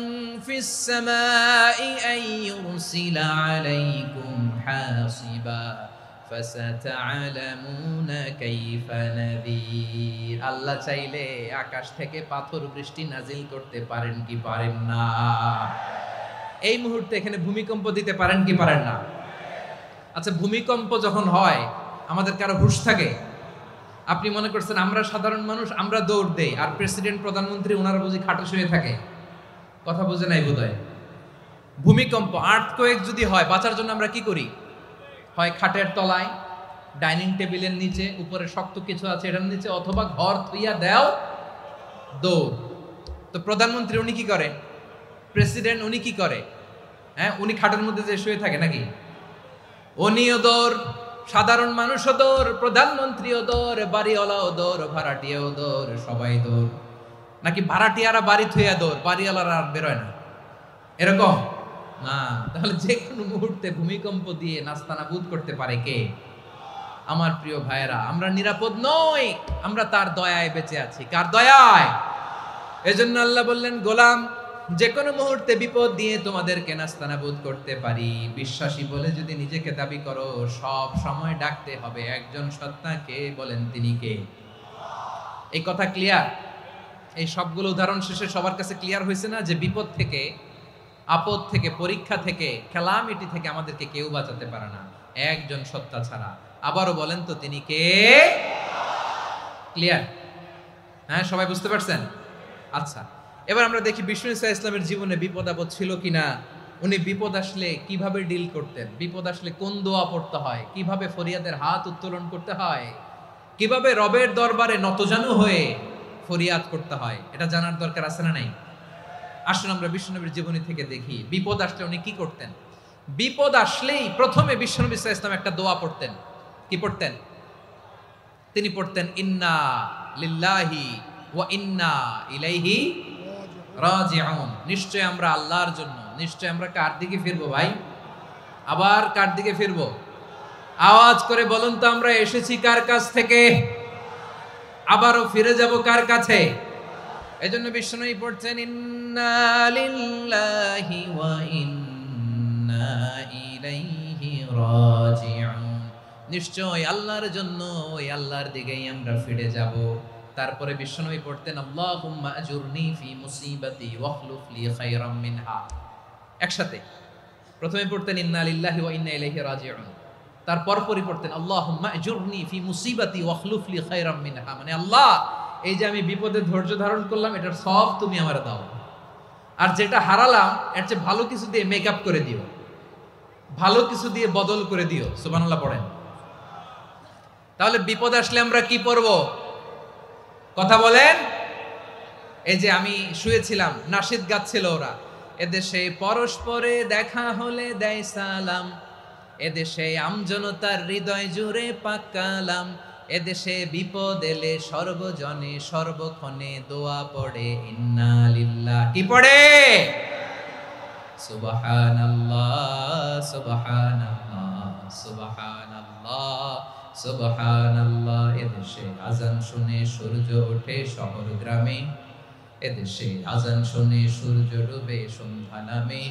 في السماء أن يرسل عليكم حاصبا فستعلمون كيف نذير। আল্লাহ চাইলে আকাশ থেকে পাথর বৃষ্টি নাজিল করতে পারেন কি পারেন না? এই মুহূর্তে এখানে ভূমিকম্প দিতে পারেন কি পারেন না? আচ্ছা, ভূমিকম্প যখন হয় আমাদের কারো হুঁশ থাকে? আপনি মনে করছেন আমরা সাধারণ মানুষ, আমরা দৌড় দেই, আর প্রেসিডেন্ট প্রধানমন্ত্রী ওনারা বুঝি খাটে শুয়ে থাকে? কথা বুঝে নাই বোধহয়। ভূমিকম্প, আর্থকোয়েক যদি হয়, বাঁচার জন্য আমরা কি করি? হয় খাটের তলায়, ডাইনিং টেবিলের নিচে, উপরে শক্ত কিছু আছে এটার নিচে, অথবা ঘর থুইয়া দেও দৌড়। তো প্রধানমন্ত্রী উনি কি করে? প্রেসিডেন্ট উনি কি করে? হ্যাঁ, উনি খাটের মধ্যে যে শুয়ে থাকে নাকি? উনিও দৌড়, সাধারণ মানুষও দৌড়, প্রধানমন্ত্রীও দৌড়, বাড়িওয়ালাও দৌড়, ভাড়াটিয়াও দৌড়, সবাই দৌড়। নাকি ভাড়াটিয়ারা বাড়ি থুইয়া দৌড়, বাড়িওয়ালারা আর বেরোয় না? এরকম না। তাহলে যে কোনো মুহূর্তে ভূমিকম্প দিয়ে নাস্তানাবুদ করতে পারে কে? আমার প্রিয় ভাইয়েরা, আমরা নিরাপদ নই, আমরা তার দয়ায় বেঁচে আছি। কার দয়ায়? এজন্য আল্লাহ বললেন, গোলাম যে কোনো মুহূর্তে বিপদ দিয়ে তোমাদেরকে নাস্তানাবুদ করতে পারি। বিশ্বাসী বলে যদি নিজেকে দাবি করো, সব সময় ডাকতে হবে একজন সত্তাকে। বলেন তিনি কে? এই কথা ক্লিয়ার? এই সবগুলো উদাহরণ শেষে সবার কাছে ক্লিয়ার হয়েছে না যে বিপদ থেকে, আপদ থেকে, পরীক্ষা থেকে, ক্যালামিটি থেকে আমাদেরকে কেউ বাঁচাতে পারে না একজন সত্তা ছাড়া। আবারও বলেন তো তিনি কে? ক্লিয়ার? হ্যাঁ, সবাই বুঝতে পারছেন? আচ্ছা, এবার আমরা দেখি বিষ্ণু ইসা ইসলামের জীবনে বিপদ আপদ ছিল কিনা। উনি বিপদ আসলে কিভাবে ডিল করতেন, বিপদ আসলে কোন দোয়া পড়তে হয়, কিভাবে ফরিয়াদের হাত উত্তোলন করতে হয়, কিভাবে রবের দরবারে নতজানু হয়ে ফরিয়াদ করতে হয়, এটা জানার দরকার আছে না নাই? আসুন আমরা বিশ্বনবীর জীবনী থেকে দেখি বিপদ আসলে উনি কি করতেন। বিপদ আসলেই প্রথমে বিশ্বনবী ইসা ইসলাম একটা দোয়া পড়তেন। কি পড়তেন? তিনি পড়তেন ইন্না লিল্লাহি ওয়া ইন্না ইলাইহি রাজিউন। নিশ্চয় আমরা আল্লাহর জন্য, নিশ্চয় আমরা কার দিকে ফিরবো ভাই? আবার কার দিকে ফিরবো? আওয়াজ করে বলুন তো, আমরা এসেছি কার কাছ থেকে, আবারও ফিরে যাব কার কাছে? এজন্য বিষ্ণুই পড়ছেন ইন্না লিল্লাহি ওয়া ইন্না ইলাইহি রাজিউন। নিশ্চয় আল্লাহর জন্য, ওই আল্লাহর দিকেই আমরা ফিরে যাব। তারপরে বিশ্বনবী পড়তেন আল্লাহুম্মা আজুরনি ফি মুসিবাতি ওয়াখলুফ লি খায়রাম মিনহা। একসাথে প্রথমে পড়তেন ইন্না লিল্লাহি ওয়া ইন্না ইলাইহি রাজিউন, তারপর পরে পড়তেন আল্লাহুম্মা আজুরনি ফি মুসিবাতি ওয়াখলুফ লি খায়রাম মিনহা। মানে আল্লাহ, এই যে আমি বিপদে ধৈর্য ধারণ করলাম, এটার সব তুমি আমার দাও, আর যেটা হারালাম এর চেয়ে ভালো কিছু দিয়ে মেকআপ করে দিও, ভালো কিছু দিয়ে বদল করে দিও। সুবহানাল্লাহ পড়েন। তাহলে বিপদ আসলে আমরা কি পড়ব? কথা বলেন। এই যে আমি শুয়েছিলাম, নাশিদ গাচ্ছিল ওরা, এদেশে পরস্পরে দেখা হলে দেয় সালাম, এদেশে আমজনতার হৃদয় জুড়ে পাকালাম, এদেশে বিপদ এলে সর্বজনে সর্বক্ষণে দোয়া পড়ে ইন্না লিল্লাহ। কি পড়ে? সুবহানাল্লাহ সুবহানাল্লাহ সুবহানাল্লাহ সুবহানাল্লাহ। এদেশে আজান শুনে সূর্য ওঠে শহর গ্রামে, এদেশে আজান শুনে সূর্য ডুবে সন্ধ্যা নামে,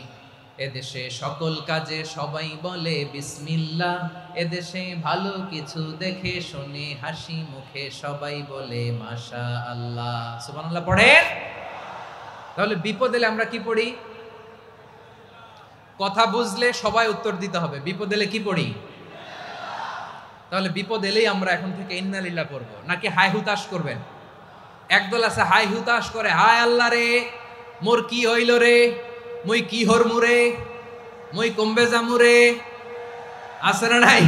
এদেশে সকল কাজে সবাই বলে বিসমিল্লাহ, এদেশে ভালো কিছু দেখে শুনে হাসি মুখে সবাই বলে মাশাআল্লাহ। সুবহানাল্লাহ পড়েন। তাহলে বিপদ এলে আমরা কি পড়ি? কথা বুঝলে সবাই উত্তর দিতে হবে। বিপদ এলে কি পড়ি? তাহলে বিপদ এলেই আমরা এখন থেকে ইন্না লিল্লাহ পড়বো, নাকি হাই হুতাশ করবেন? একদল আছে হাই হুতাশ করে, হায় আল্লাহ রে মোর কি হইল রে, মই কি হরমু রে, মই কমবে জামু রে। আছে না নাই?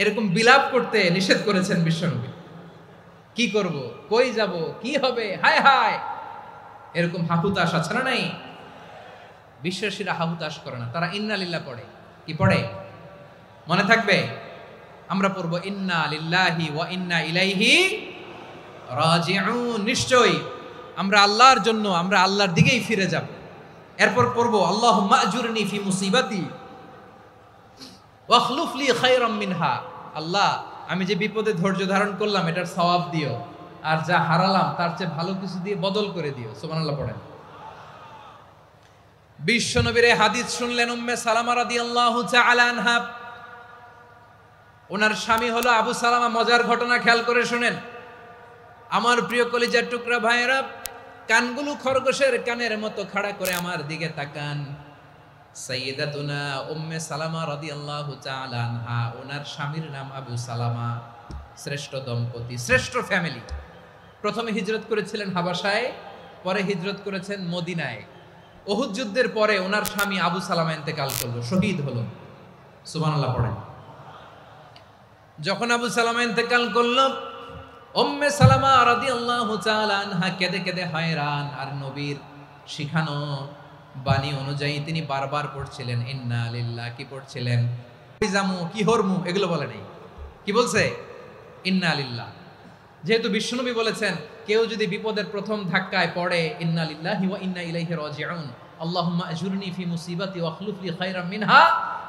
এরকম বিলাপ করতে নিষেধ করেছেন বিশ্বনবী। কি করব, কই যাব, কি হবে, হায় হায়, এরকম হাহুতাশ আছে না নাই? বিশ্বাসীরা হাহুতাশ করে না, তারা ইন্না লিল্লাহ পড়ে। কি পড়ে? মনে থাকবে? আমরা পড়বো ইন্না লিল্লাহি ওয়া ইন্না ইলাইহি রাজিউন, নিশ্চয়ই আমরা আল্লাহর জন্য, আমরা আল্লাহর দিকেই ফিরে যাব। এরপর পড়বো আল্লাহুম্মা আজুরনি ফি মুসিবাতি ওয়াখলুফ লি খায়রাম মিনহা। আল্লাহ, আমি যে বিপদে ধৈর্য ধারণ করলাম এটার সওয়াব দিও, আর যা হারালাম তার চেয়ে ভালো কিছু দিয়ে বদল করে দিও। সুবহানাল্লাহ পড়েন। বিশ্বনবীর হাদিস শুনলেন উম্মে সালামা রাদিয়াল্লাহু তাআলা আনহা। ওনার স্বামী হলো আবু সালামা। মজার ঘটনা খেয়াল করে শুনেন আমার প্রিয় কলিজার টুকরা ভাইয়েরা। কানগুলো খরগোশের কানের মতো খাড়া করে আমার দিকে তাকান। সাইয়্যিদাতুনা উম্মে সালামা রাদিয়াল্লাহু তাআলা আনহা, ওনার স্বামীর নাম আবু সালামা। শ্রেষ্ঠ দম্পতি, শ্রেষ্ঠ ফ্যামিলি। প্রথমে হিজরত করেছিলেন হাবাসায়, পরে হিজরত করেছেন মদিনায়। উহুদ যুদ্ধের পরে ওনার স্বামী আবু সালামা ইন্তেকাল করলো, শহীদ হলো। সুবহানাল্লাহ পড়েন। যখন আবু সালামা ইন্তেকাল করলো, উম্মে সালামা রাদিয়াল্লাহু তাআলা আনহা কেঁদে কেঁদে হয়রান। আর নবীর শিখানো বাণী অনুযায়ী তিনি বারবার পড়ছিলেন ইন্না লিল্লাহ। কি পড়ছিলেন? জামু কি হরমু এগুলো বলে নাই, কি বলছে? ইন্না লিল্লাহ। যেহেতু বিশ্বনবী বলেছেন কেউ যদি বিপদের প্রথম ধাক্কায় পড়ে ইন্না লিল্লাহি ওয়া ইন্না ইলাইহি রাজিউন, আল্লাহুম্মা আজুরনি ফি মুসিবাতি ওয়াখলুফ লি খায়রাম মিনহা,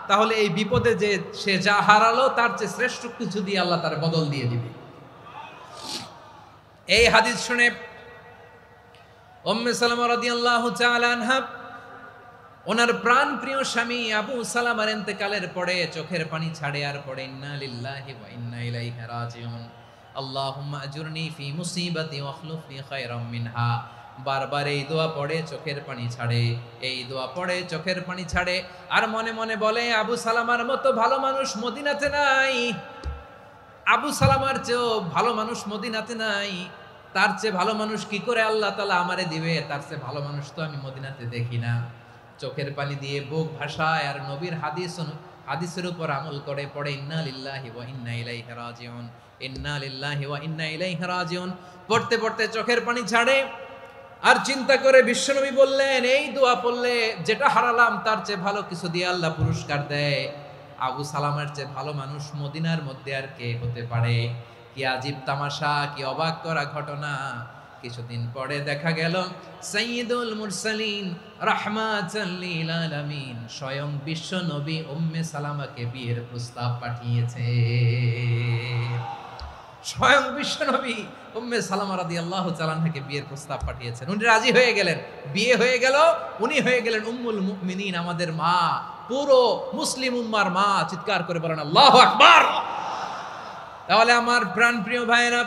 তাহলে এই বিপদে যে সে যা হারালো তার চেয়ে শ্রেষ্ঠ কিছু দিয়ে আল্লাহ তার বদল দিয়ে দিবে। এই হাদিস শুনে উম্মে সালামা রাদিয়াল্লাহু তাআলা আনহা ওনার প্রাণ প্রিয় স্বামী আবু সালামার ইন্তেকালের পরে চোখের পানি ছাড়ে আর পড়ে ইন্না লিল্লাহি ওয়া ইন্না ইলাইহি রাজিউন, আল্লাহুম্মা আজুরনি ফি মুসিবাতি ওয়াখলুফ লি খায়রাম মিনহা। বারবার এই দোয়া পড়ে চোখের পানি ছাড়ে, এই দোয়া পড়ে চোখের পানি ছাড়ে। আর মনে মনে বলে আবু সালামার মতো ভালো মানুষ মদিনাতে নাই, আবু সালামার চেয়েও ভালো মানুষ মদিনাতে নাই। তার চেয়ে ভালো মানুষ কি করে আল্লাহ তাআলা আমারে দিবে? তার চেয়ে ভালো মানুষ তো আমি মদিনাতে দেখি না। চোখের পানি দিয়ে বুক ভাসায় আর নবীর হাদিসের উপর আমল করে পড়ে ইন্না লিল্লাহি ওয়া ইন্না ইলাইহি রাজিউন, ইন্না লিল্লাহি ওয়া ইন্না ইলাইহি রাজিউন। পড়তে পড়তে চোখের পানি ছাড়ে আর চিন্তা করে বিশ্বনবী বললেন এই দোয়া পড়লে যেটা হারালাম তার চেয়ে ভালো কিছু দিয়ে আল্লাহ পুরস্কার দেয়। আবু সালামার চেয়ে ভালো মানুষ মদিনার মধ্যে আর কে হতে পারে? কি আজীব তামাশা, কি অবাক করা ঘটনা। কিছুদিন পরে দেখা গেল সাইয়্যিদুল মুরসালিন রাহমাতাল লিল আলামিন স্বয়ং বিশ্ব নবী উম্মে সালামাকে বিয়ের প্রস্তাব পাঠিয়েছে। স্বয়ং বিশ্ব নবী উম্মে সালামা রাদিয়াল্লাহু তাআলা আনহাকে বিয়ের প্রস্তাব পাঠিয়েছেন। উনি রাজি হয়ে গেলেন, বিয়ে হয়ে গেল। উনি হয়ে গেলেন উম্মুল মুমিনিন, আমাদের মা, পুরো মুসলিম উম্মার মা। চিৎকার করে বলেন আল্লাহু আকবার। তাহলে আমার প্রাণপ্রিয় ভাইয়েরা,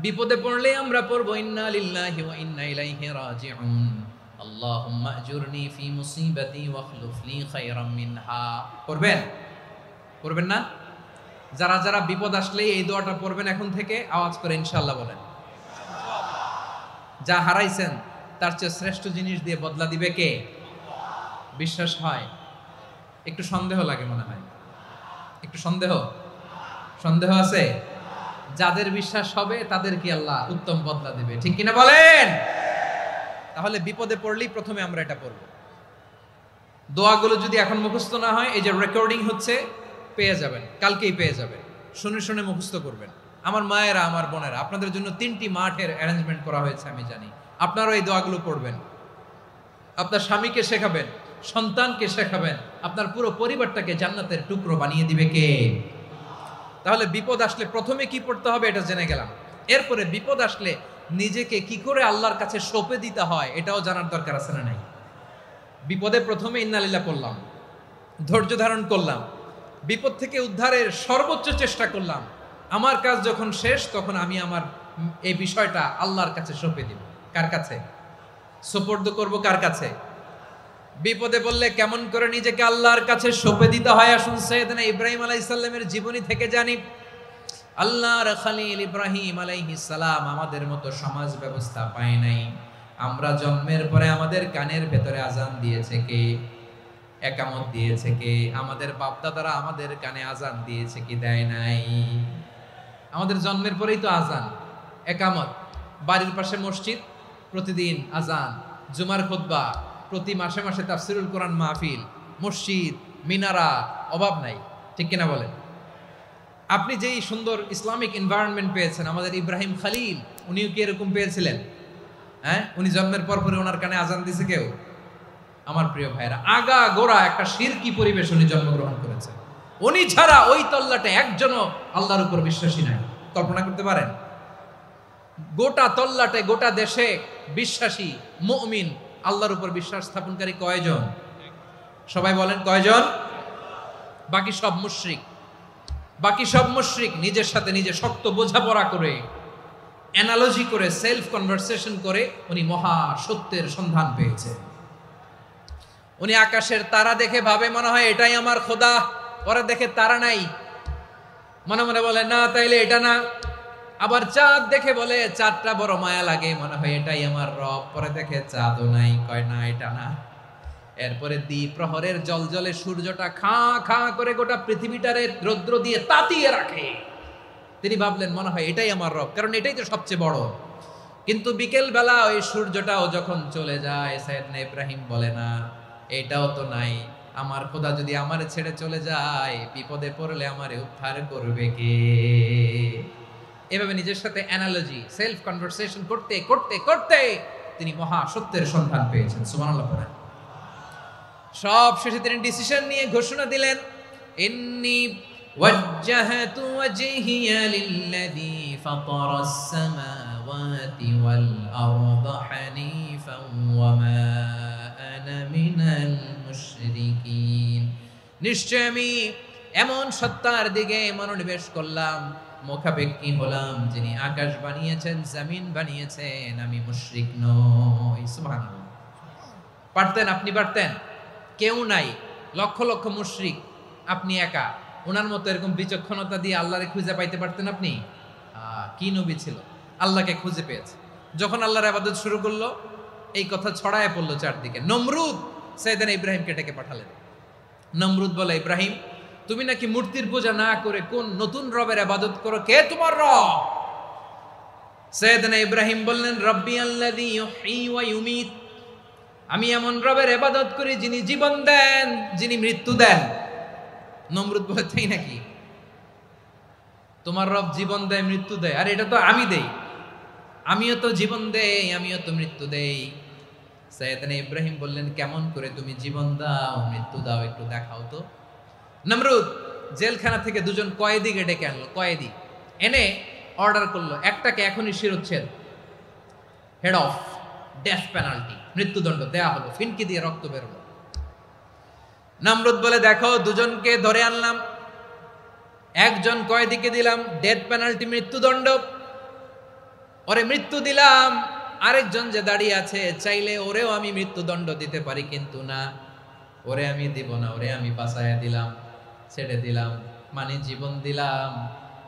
বিপদে পড়লে আমরা পড়ব ইন্না লিল্লাহি ওয়া ইন্না ইলাইহি রাজিউন, আল্লাহুম্মা আজুরনি ফি মুসিবাতি ওয়াখলুফ লি খায়রাম মিনহা। পড়বেন? পড়বেন না? যারা যারা বিপদ আসলে এই দোয়াটা পড়বেন এখন থেকে আওয়াজ করে ইনশাআল্লাহ বলেন। যা হারাইছেন তার চেয়ে শ্রেষ্ঠ জিনিস দিয়ে বদলা দিবে কে? বিশ্বাস হয়? একটু সন্দেহ লাগে মনে হয়, একটু সন্দেহ আছে? যাদের বিশ্বাস হবে তাদের কি আল্লাহ উত্তম বদলা দিবে, ঠিক কিনা বলেন? তাহলে বিপদে পড়লেই প্রথমে আমরা এটা পড়ব। দোয়াগুলো যদি এখন মুখস্থ না হয়, এই যে রেকর্ডিং হচ্ছে, পেয়ে যাবেন, কালকেই পেয়ে যাবেন। শুনে শুনে মুখস্থ করবেন। আমার মায়েরা, আমার বোনেরা, আপনাদের জন্য 3টি মাঠের অ্যারেঞ্জমেন্ট করা হয়েছে, আমি জানি। আপনারাও এই দোয়াগুলো পড়বেন, আপনার স্বামীকে শেখাবেন, সন্তানকে শেখাবেন, আপনার পুরো পরিবারটাকে জান্নাতের টুকরো বানিয়ে দিবে কে? তাহলে বিপদ আসলে প্রথমে কি পড়তে হবে এটা জেনে গেলাম। এরপরে বিপদ আসলে নিজেকে কি করে আল্লাহর কাছে সঁপে দিতে হয় এটাও জানার দরকার আছে না নাই? বিপদে প্রথমে ইন্না লিল্লাহ করলাম, ধৈর্য ধারণ করলাম, বিপদ থেকে উদ্ধারের সর্বোচ্চ চেষ্টা করলাম। আমার কাজ যখন শেষ তখন আমি আমার এই বিষয়টা আল্লাহর কাছে সঁপে দিব। কার কাছে সুপর্দ করব? কার কাছে? বিপদে বললে কেমন করে নিজেকে আল্লাহর কাছে সঁপে দিতে হয় আসুন সাইয়েদনা ইব্রাহিম আলাইহিস সালামের জীবনী থেকে জানি। আল্লাহর খলিল ইব্রাহিম আলাইহিস সালাম আমাদের মতো সমাজ ব্যবস্থা পায় নাই। আমরা জন্মের পরে আমাদের কানের ভেতরে আজান দিয়েছে কে? একামত দিয়েছে কে? আমাদের বাপদাদারা আমাদের কানে আজান দিয়েছে কি? দেয় নাই। আমাদের জন্মের পরেই তো আজান, একামত, বাড়ির পাশে মসজিদ, প্রতিদিন আজান, জুমার খুতবা, প্রতি মাসে মাসে তাফসিরুল কোরআন মাহফিল, মসজিদ, মিনারা, অভাব নাই, ঠিক কিনা বলেন? আপনি যেই সুন্দর ইসলামিক এনভায়রনমেন্ট পেয়েছেন, আমাদের ইব্রাহিম খলিল উনিও কি এরকম পেয়েছিলেন? হ্যাঁ, উনি জন্মের পর পরে ওনার কানে আজান দিছে কেউ? আমার প্রিয় ভাইরা, আগা গোড়া একটা শিরকি পরিবেশ উনি জন্মগ্রহণ করেছেন। উনি ছাড়া ওই তল্লাটে একজনও আল্লাহর উপর বিশ্বাসী নাই। কল্পনা করতে পারেন? গোটা তল্লাটে গোটা দেশে বিশ্বাসী মুমিন আল্লাহর উপর বিশ্বাস স্থাপনকারী কয়জন? সবাই বলেন কয়জন? বাকি সব মুশরিক। বাকি সব মুশরিক নিজের সাথে নিজে শক্ত বোঝাপড়া করে, অ্যানালজি করে, সেলফ কনভারসেশন করে উনি মহা সত্যের সন্ধান পেয়েছে। উনি আকাশের তারা দেখে ভাবে মনে হয় এটাই আমার খোদা। পরে দেখে তারা নাই, মনে মনে বলে না তাইলে এটা না। আবার চাঁদ দেখে বলে চাঁদটা বড় মায়া লাগে, মনে হয় এটাই আমার রব। পরে দেখে চাঁদও নাই, কয় না এটা না। এরপরে দ্বীপ প্রহরের জলজলে সূর্যটা খাঁ খাঁ করে গোটা পৃথিবীটারে রৌদ্র দিয়ে তাতিয়ে রাখে। তিনি ভাবলেন মনে হয় এটাই আমার রব, কারণ এটাই তো সবচেয়ে বড়। কিন্তু বিকেল বেলা ওই সূর্যটাও যখন চলে যায়, সাইয়েদনা ইব্রাহিম বলে না এটাও তো নাই। আমার খোদা যদি আমারে ছেড়ে চলে যায়, বিপদে পড়লে আমারে উদ্ধার করবে কে? এভাবে নিজের সাথে অ্যানালজি, সেলফ কনভারসেশন করতে করতে করতে তিনি মহা সত্যের সন্ধান পেয়েছেন। সুবহানাল্লাহ পড়েন। সব শেষে তিনি ডিসিশন নিয়ে ঘোষণা দিলেন, ইন্নী ওয়াজ্জাহাতু ওয়াজহিয়া লিল্লাযী ফাতারাস সামাওয়াতি ওয়াল আরদা হানিফান ওয়া মা আনা মিনাল মুশরিকিন। নিশ্চয় আমি এমন সত্তার দিকে মনোনিবেশ করলাম, মুখাপেক্ষী হলাম, যিনি আকাশ বানিয়েছেন, জমিন বানিয়েছেন, আমি মুশরিক নই। সুবহানাল্লাহ। পারতেন? আপনি পারতেন? কেউ নাই, লক্ষ লক্ষ মুশরিক, আপনি একা। ওনার মতো এরকম বিচক্ষণতা দিয়ে আল্লাহরে খুঁজে পাইতে পারতেন আপনি? কি নবী ছিল, আল্লাহকে খুঁজে পেয়েছে। যখন আল্লাহর ইবাদত শুরু করলো, এই কথা ছড়ায় পড়লো চারদিকে। নমরুদ সাইয়েদনা ইব্রাহিমকে ডেকে পাঠালেন। নমরুদ বলে, ইব্রাহিম তুমি নাকি মূর্তির পূজা না করে কোন নতুন রবের ইবাদত করো, কে তোমার রব? সাইয়েদনা ইব্রাহিম বললেন, রব্বি আল্লাযী ইউহয়ী ওয়া ইউমীত, আমি এমন রবের ইবাদত করি যিনি জীবন দেন, যিনি মৃত্যু দেন। নমরুদ বলে, তাই নাকি? তোমার রব জীবন দেয়, মৃত্যু দেয়? আর এটা তো আমি দেই, আমিও তো জীবন দেই, আমিও তো মৃত্যু দেই। সাইয়েদনা ইব্রাহিম বললেন, কেমন করে তুমি জীবন দাও, মৃত্যু দাও, একটু দেখাও তো। নমরুদ জেলখানা থেকে দুজন কয়েদিকে ডেকে আনলো। কয়েদি এনে অর্ডার করলো, একটাকে এখনই শিরোচ্ছেদ, হেড অফ, ডেথ পেনাল্টি, মৃত্যুদণ্ড দেয়া হলো। ফিনকি দিয়ে রক্ত বেরোলো। নমরুদ বলে, দেখো দুজনকে ধরে আনলাম, একজন কয়েদিকে দিলাম ডেথ পেনাল্টি, মৃত্যুদণ্ড, ওরে মৃত্যু দিলাম। আরেকজন যে দাঁড়িয়ে আছে, চাইলে ওরেও আমি মৃত্যুদণ্ড দিতে পারি, কিন্তু না, ওরে আমি দিব না, ওরে আমি বাঁচাইয়া দিলাম, ছেড়ে দিলাম, মানে জীবন দিলাম।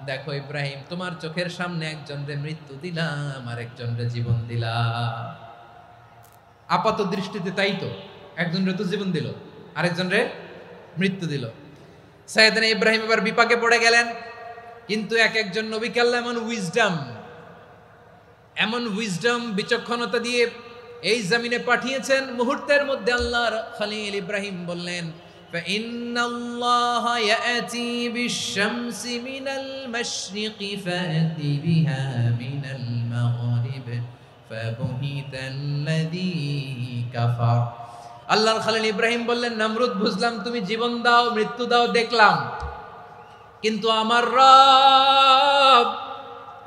দেখো ইব্রাহিম, তোমার চোখের সামনে একজনরে মৃত্যু দিলাম, আরেকজনরে জীবন দিলাম। আপাত দৃষ্টিতে তাই তো, একজনরে তো জীবন দিল, আরেকজনরে মৃত্যু দিল। সাইয়েদনা ইব্রাহিম এবার বিপাকে পড়ে গেলেন। কিন্তু এক একজন নবীকে আল্লাহ এমন উইজডম বিচক্ষণতা দিয়ে এই জমিনে পাঠিয়েছেন, মুহূর্তের মধ্যে আল্লাহর খলিল ইব্রাহিম বললেন, ফাইন্নাল্লাহা ইয়াতি বিশ-শামসি মিনাল মাশরিকি ফাতি বিহা মিনাল মাগরিব ফাবুহিতাল্লাযী কাফার। আল্লাহর খলিল ইব্রাহিম বললেন, নমরুদ বুঝলাম তুমি জীবন দাও, মৃত্যু দাও, দেখলাম, কিন্তু আমার রব,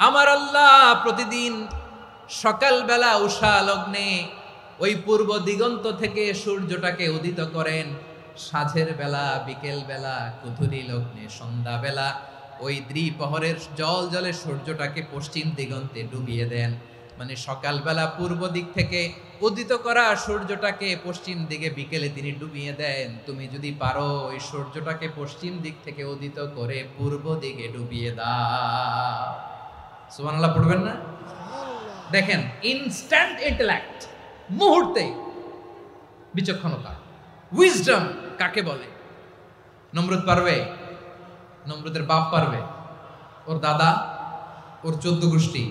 আমার আল্লাহ প্রতিদিন সকালবেলা উষা লগ্নে ওই পূর্ব দিগন্ত থেকে সূর্যটাকে উদিত করেন, সাঁঝের বেলা, বিকেল বেলা, কুথুরি লগ্নে, সন্ধ্যা বেলা ওই দ্বিপ্রহরের জল জলে সূর্যটাকে পশ্চিম দিগন্তে ডুবিয়ে দেন। মানে সকালবেলা পূর্ব দিক থেকে উদিত করা সূর্যটাকে পশ্চিম দিকে বিকেলে তিনি ডুবিয়ে দেন। তুমি যদি পারো ওই সূর্যটাকে পশ্চিম দিক থেকে উদিত করে পূর্ব দিকে ডুবিয়ে দাও। সুবহানাল্লাহ পড়বেন না? দেখেন, ইনস্ট্যান্ট ইন্টেলেক্ট, মুহূর্তে বিচক্ষণতা, উইজডম কাকে বলে? নমরুদ পারবে? নমরুদের বাপ পারবে? ওর দাদা, ওর 14 গোষ্ঠী,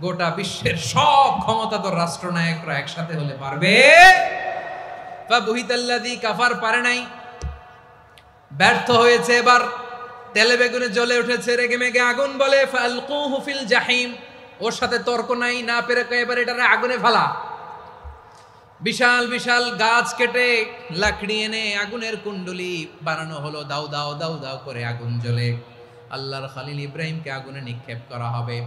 গোটা বিশ্বের সব ক্ষমতাধর রাষ্ট্রনায়করা একসাথে হলে পারবে? ফাবুহিতাল্লাযী কাফার পারে নাই, ব্যর্থ হয়েছে। এবার তেলে বেগুনে জ্বলে উঠেছে, রেগে মেগে আগুন বলে ফালকুহু ফিল জাহিম, ওর সাথে তর্ক নাই, না পেরে এবার এটারে আগুনে ফেলা। বিশাল বিশাল গাছ কেটে লাকড়ি এনে আগুনের কুণ্ডলি বানানো হলো, দাও দাও দাও দাও করে আগুন জ্বলে। আল্লাহর খলিল ইব্রাহিমকে আগুনে নিক্ষেপ করা হবে।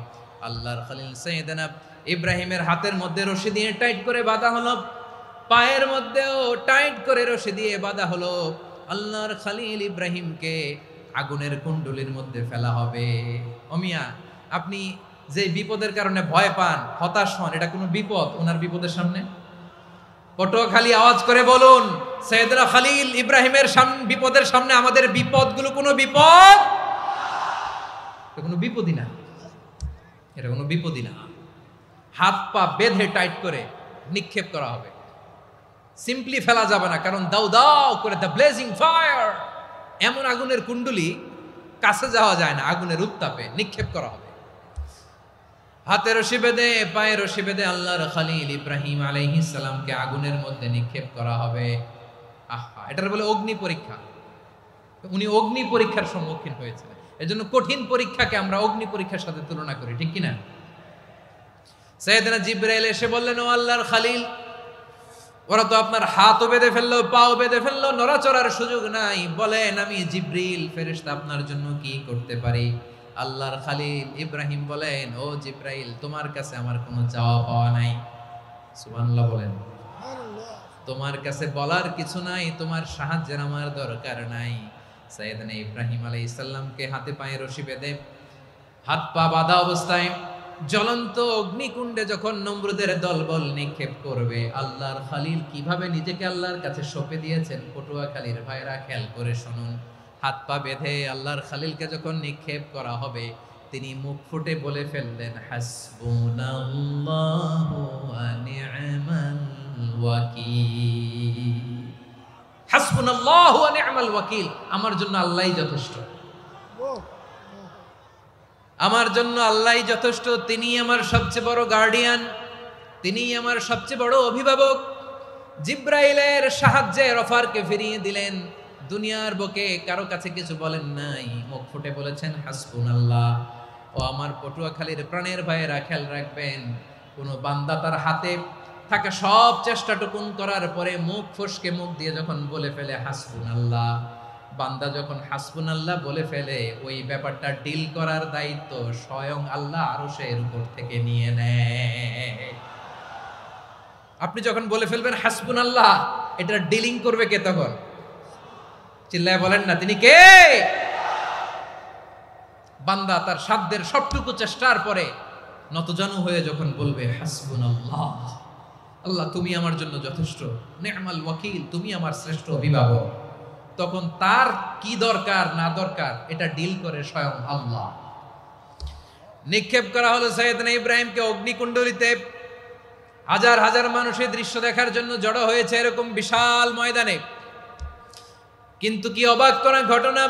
আল্লাহর খলিল সাইয়েদনা ইব্রাহিমের হাতের মধ্যে রশি দিয়ে টাইট করে বাঁধা হলো, পায়ের মধ্যেও টাইট করে রশি দিয়ে বাঁধা হলো। আল্লাহর খলিল ইব্রাহিমকে আগুনের কুণ্ডলির মধ্যে ফেলা হবে। ওমিয়া, আপনি যে বিপদের কারণে ভয় পান, হতাশ হন, এটা কোনো বিপদ ওনার বিপদের সামনে? পটুয়াখালী আওয়াজ করে বলুন, সাইয়েদনা খলিল ইব্রাহিমের বিপদের সামনে আমাদের বিপদগুলো কোনো বিপদ? এটা কোনো বিপদই না, এটা কোনো বিপদই না। হাত পা বেঁধে টাইট করে নিক্ষেপ করা হবে, সিম্পলি ফেলা যাবে না, কারণ দাও দাও করে দ্য ব্লেজিং ফায়ার, এমন আগুনের কুণ্ডলি কাছে যাওয়া যায় না, আগুনের উত্তাপে নিক্ষেপ করা হবে। হাতে রশি বেঁধে পায়ে রশি বেঁধে আল্লাহর খলিল ইব্রাহিম আলাইহিস সালামকে আগুনের মধ্যে নিক্ষেপ করা হবে। আহা, এটার বলে অগ্নি পরীক্ষা। উনি অগ্নি পরীক্ষার সম্মুখীন হয়েছিলেন, এজন্য কঠিন পরীক্ষাকে আমরা অগ্নি পরীক্ষার সাথে তুলনা করি, ঠিক কিনা? সাইয়েদনা জিবরাইল এসে বললেন, ও আল্লাহর খলিল, ওরা তো আপনার হাতও বেঁধে ফেললো, পাও বেঁধে ফেললো, নড়াচড়ার সুযোগ নাই, বলেন আমি জিবরিল ফেরেশতা আপনার জন্য কি করতে পারি? আল্লাহর খলিল ইব্রাহিম বলেন, ও জিবরাইল, তোমার কাছে আমার কোনো চাওয়া পাওয়া নাই। সুবহানাল্লাহ বলেন। তোমার কাছে বলার কিছু নাই, তোমার সাহায্যের আমার দরকার নাই। সাইয়েদনা ইব্রাহিম আলাইহিস সালামকে হাতে পায়ে রশি বেঁধে হাত পা বাঁধা অবস্থায় জ্বলন্ত অগ্নিকুণ্ডে যখন নমরুদের দলবল নিক্ষেপ করবে, আল্লাহর খলিল কিভাবে নিজেকে আল্লাহর কাছে সঁপে দিয়েছেন, পটুয়াখালীর ভাইরা খেয়াল করে শুনুন। হাত পা বেঁধে আল্লাহর খলিলকে যখন নিক্ষেপ করা হবে, তিনি মুখ ফুটে বলে ফেললেন, হাসবুনাল্লাহু ওয়া নি'মাল ওয়াকিল। হাসবুনাল্লাহু ওয়া নি'মাল ওয়াকিল, আমার জন্য আল্লাহই যথেষ্ট, আমার জন্য আল্লাহই যথেষ্ট, তিনি আমার সবচেয়ে বড় গার্ডিয়ান, তিনি আমার সবচেয়ে বড় অভিভাবক। জিব্রাইলের সাহায্যে অফারকে ফিরিয়ে দিলেন, দুনিয়ার বুকে কারো কাছে কিছু বলেন নাই, মুখ ফুটে বলেছেন হাসবুনাল্লাহ। ও আমার পটুয়াখালীর প্রাণের ভাইয়েরা, খেয়াল রাখবেন, কোনো বান্দা তার হাতে থাকা সব চেষ্টাটুকুন করার পরে মুখ ফসকে মুখ দিয়ে যখন বলে ফেলে হাসবুনাল্লাহ, বান্দা যখন হাসবুনাল্লাহ বলে ফেলে, ওই ব্যাপারটা ডিল করার দায়িত্ব স্বয়ং আল্লাহ আরশের উপর থেকে নিয়ে নেয়। আপনি যখন বলে ফেলবেন হাসবুনাল্লাহ, এটা ডিলিং করবে কে তখন? চিল্লায় বলেন না, তিনি কে? বান্দা তার সাধ্যের সবটুকু চেষ্টার পরে নতজানু হয়ে যখন বলবে হাসবুনাল্লাহ, আল্লাহ তুমি আমার জন্য যথেষ্ট, নি'মাল ওয়াকিল, তুমি আমার শ্রেষ্ঠ অভিভাবক, তখন তার কি দরকার না দরকার এটা ডিল করে স্বয়ং আল্লাহ। নিক্ষেপ করা হলো সাইয়েদনা ইব্রাহিমকে অগ্নিকুণ্ডলিতে। হাজার হাজার মানুষের দৃশ্য দেখার জন্য জড়ো হয়েছে এরকম বিশাল ময়দানে। কিন্তু কি অবাক করা ঘটনা,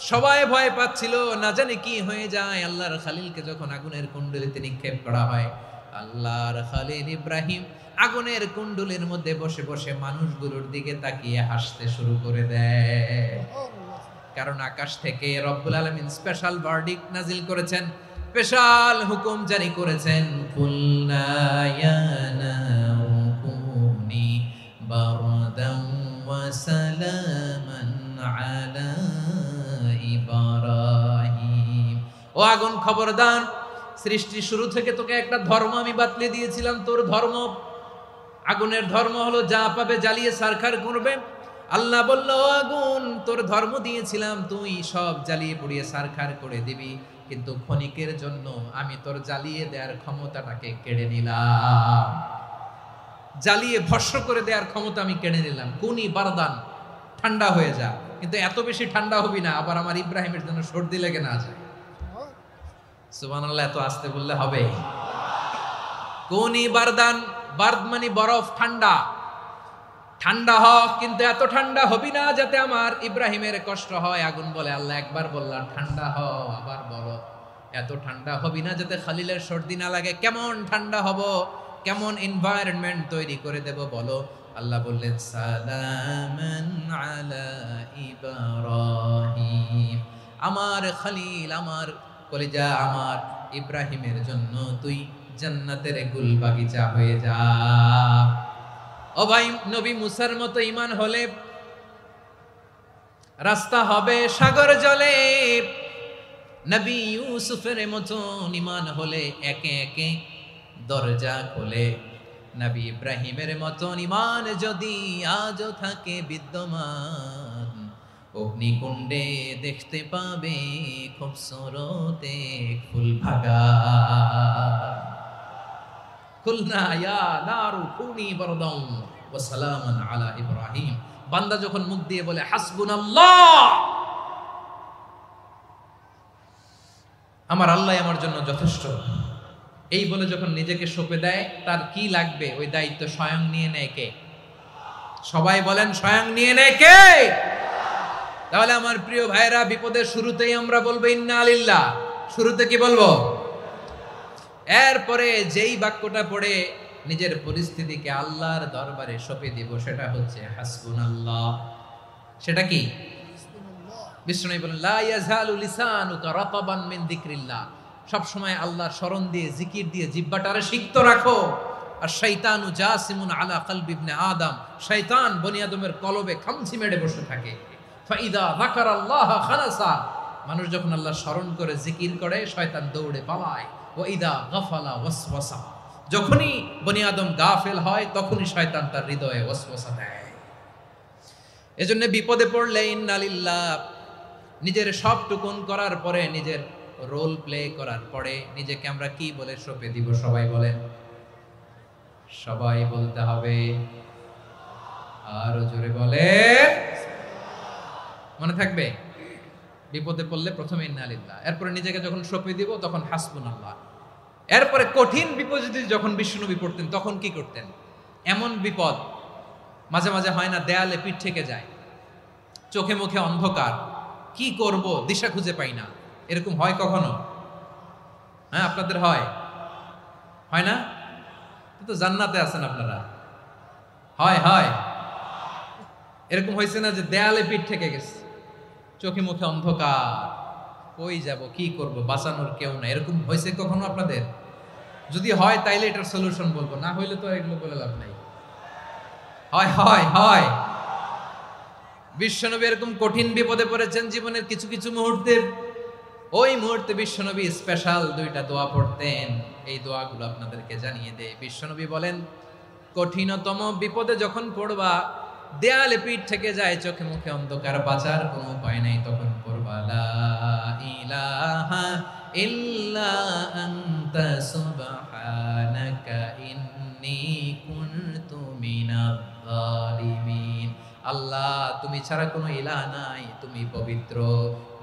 সবাই ভয় পাচ্ছিল, না জানি কি হয়ে যায়। আল্লাহর খলিলকে যখন আগুনের কুণ্ডলিতে নিক্ষেপ করা হয়, আল্লাহর খলিল ইব্রাহিম আগুনের কুণ্ডলীর মধ্যে বসে বসে মানুষগুলোর দিকে তাকিয়ে হাসতে শুরু করে দেয়। কারণ আকাশ থেকে রব্বুল আলামিন স্পেশাল ভার্ডিক্ট নাজিল করেছেন, স্পেশাল হুকুম জারি করেছেন, কুলনা ইয়া নারু কুনি বারদান ওয়া সালামান আলা ইব্রাহিম। ও আগুন, খবরদার, সৃষ্টির শুরু থেকে তোকে একটা ধর্ম আমি বাতলে দিয়েছিলাম, তোর ধর্ম, আগুনের ধর্ম হলো যা পাবে জ্বালিয়ে সারখার করবে। আল্লাহ বলল, ও আগুন, তোর ধর্ম দিয়েছিলাম, তুই সব জ্বালিয়ে পুড়িয়ে সারখার করে দিবি, কিন্তু ক্ষণিকের জন্য আমি তোর জ্বালিয়ে দেওয়ার ক্ষমতাটাকে কেড়ে নিলাম, জ্বালিয়ে ভস্ম করে দেওয়ার ক্ষমতা আমি কেড়ে নিলাম। কুনি বারদান, ঠান্ডা হয়ে যা, কিন্তু এত বেশি ঠান্ডা হবি না আবার আমার ইব্রাহিমের জন্য সর্দি লেগে না যায়। সুবহানাল্লাহ, এত আস্তে বললে হবে? কুনি বারদান, বার্দ মানে বরফ, ঠান্ডা, ঠান্ডা হ, কিন্তু এত ঠান্ডা হবি না যাতে আমার ইব্রাহিমের কষ্ট হয়। আগুন বলে, আল্লাহ একবার বললাম ঠান্ডা হ, আবার বলো এত ঠান্ডা হবি না যাতে খালিলের সর্দি না লাগে। কেমন ঠান্ডা হব, কেমন এনভায়রনমেন্ট তৈরি করে দেব বলো। আল্লাহ বললেন, সালামান আলা ইব্রাহিম, আমার খলিল, আমার কলিজা, আমার ইব্রাহিমের জন্য তুই জান্নাতের গুল বাগিচা হয়ে যা। ও ভাই, নবী মুসার মতো ঈমান হলে রাস্তা হবে সাগর জলে, নবী ইউসুফের মতো ঈমান হলে একে একে দরজা খোলে, নবী ইব্রাহিমের মতো ঈমান যদি আজও থাকে বিদ্যমান, অগ্নিকুণ্ডে দেখতে পাবে খুবসুরত এক ফুল ভাগা। কুলনা ইয়া নারু কুনি বারদান ওয়া সালামান আলা ইব্রাহিম। বান্দা যখন মুখ দিয়ে বলে হাসবুনাল্লাহ, আমার আল্লাহ আমার জন্য যথেষ্ট, এই বলে যখন নিজেকে সঁপে দেয়, তার কি লাগবে ওই দায়িত্ব স্বয়ং নিয়ে নেয় কে? সবাই বলেন, স্বয়ং নিয়ে নেয় কে? তাহলে আমার প্রিয় ভাইরা, বিপদের শুরুতেই আমরা বলবো ইন্না লিল্লাহ। শুরুতে কি বলবো? এরপরে যেই বাক্যটা পড়ে নিজের পরিস্থিতিকে আল্লাহর দরবারে সঁপে দিব, সেটা হচ্ছে হাসবুনাল্লাহ। সেটা কি? বিষ্ণু বলেন লা ইয়াজালু লিসানুকা রাতাবান মিন যিকরিল্লাহ। সব সময় আল্লাহর স্মরণ দিয়ে, জিকির দিয়ে জিহ্বাটারে সিক্ত রাখো। আর শয়তানু জাসিমুন আলা কলবি ইবনে আদম, শয়তান বনি আদমের কলবে খামচি মেরে বসে থাকে। ফাইদা যাকারাল্লাহ খানাসা, মানুষ যখন আল্লাহ স্মরণ করে জিকির করে, শয়তান দৌড়ে পালায়। ওয়া ইদা গাফালা ওয়াসওয়াসা, যখনই বনি আদম গাফেল হয় তখনই শয়তান তার হৃদয়ে ওয়াসওয়াসা দেয়। এজন্য বিপদে পড়লে ইন্না লিল্লাহ, নিজের সব টুকুন করার পরে, নিজের রোল প্লে করার পরে নিজেকে আমরা কি বলে সঁপে দিব? সবাই বলেন, সবাই বলতে হবে। আরো জোরে বলে, মনে থাকবে? বিপদে পড়লে প্রথমে ইন্না লিল্লাহ, এরপরে নিজেকে যখন সঁপে দিব তখন হাসবুনাল্লাহ। এরপরে কঠিন বিপদে যখন বিশ্বনবী পড়তেন তখন কি করতেন? এমন বিপদ মাঝে মাঝে হয় না, দেয়ালে পিঠ থেকে যায়, চোখে মুখে অন্ধকার, কি করব দিশা খুঁজে পাই না, এরকম হয় কখনো? হ্যাঁ, আপনাদের হয়? হয় না? তো জান্নাতে আছেন আপনারা। হয় হয় এরকম হয়েছে না যে দেয়ালে পিঠ থেকে গেছে, চোখে মুখে অন্ধকার, কই যাব, কি করব, বাঁচানোর কেউ না, এরকম হয়েছে কখনো আপনাদের? যদি হয় তাইলে এটার সলিউশন বলবো, না হইলে তো এগুলো বলে লাভ নাই। হয় হয় হয় বিশ্বনবী এরকম কঠিন বিপদে পড়েছেন জীবনের কিছু কিছু মুহূর্তে। ওই মুহূর্তে বিশ্বনবী স্পেশাল দুইটা দোয়া পড়তেন, এই দোয়াগুলো আপনাদেরকে জানিয়ে দেয়। বিশ্বনবী বলেন, কঠিনতম বিপদে যখন পড়বা, দেয়ালে পিঠ থেকে যায়, চোখে মুখে অন্ধকার, বাঁচার কোনো উপায় নাই, তখন পড়বা লা ইলাহা ইল্লা আনতা সুবহানাকা ইন্নী কুনতু মিনাজ জালিমিন। আল্লাহ, তুমি ছাড়া কোনো ইলাহ নাই, তুমি পবিত্র,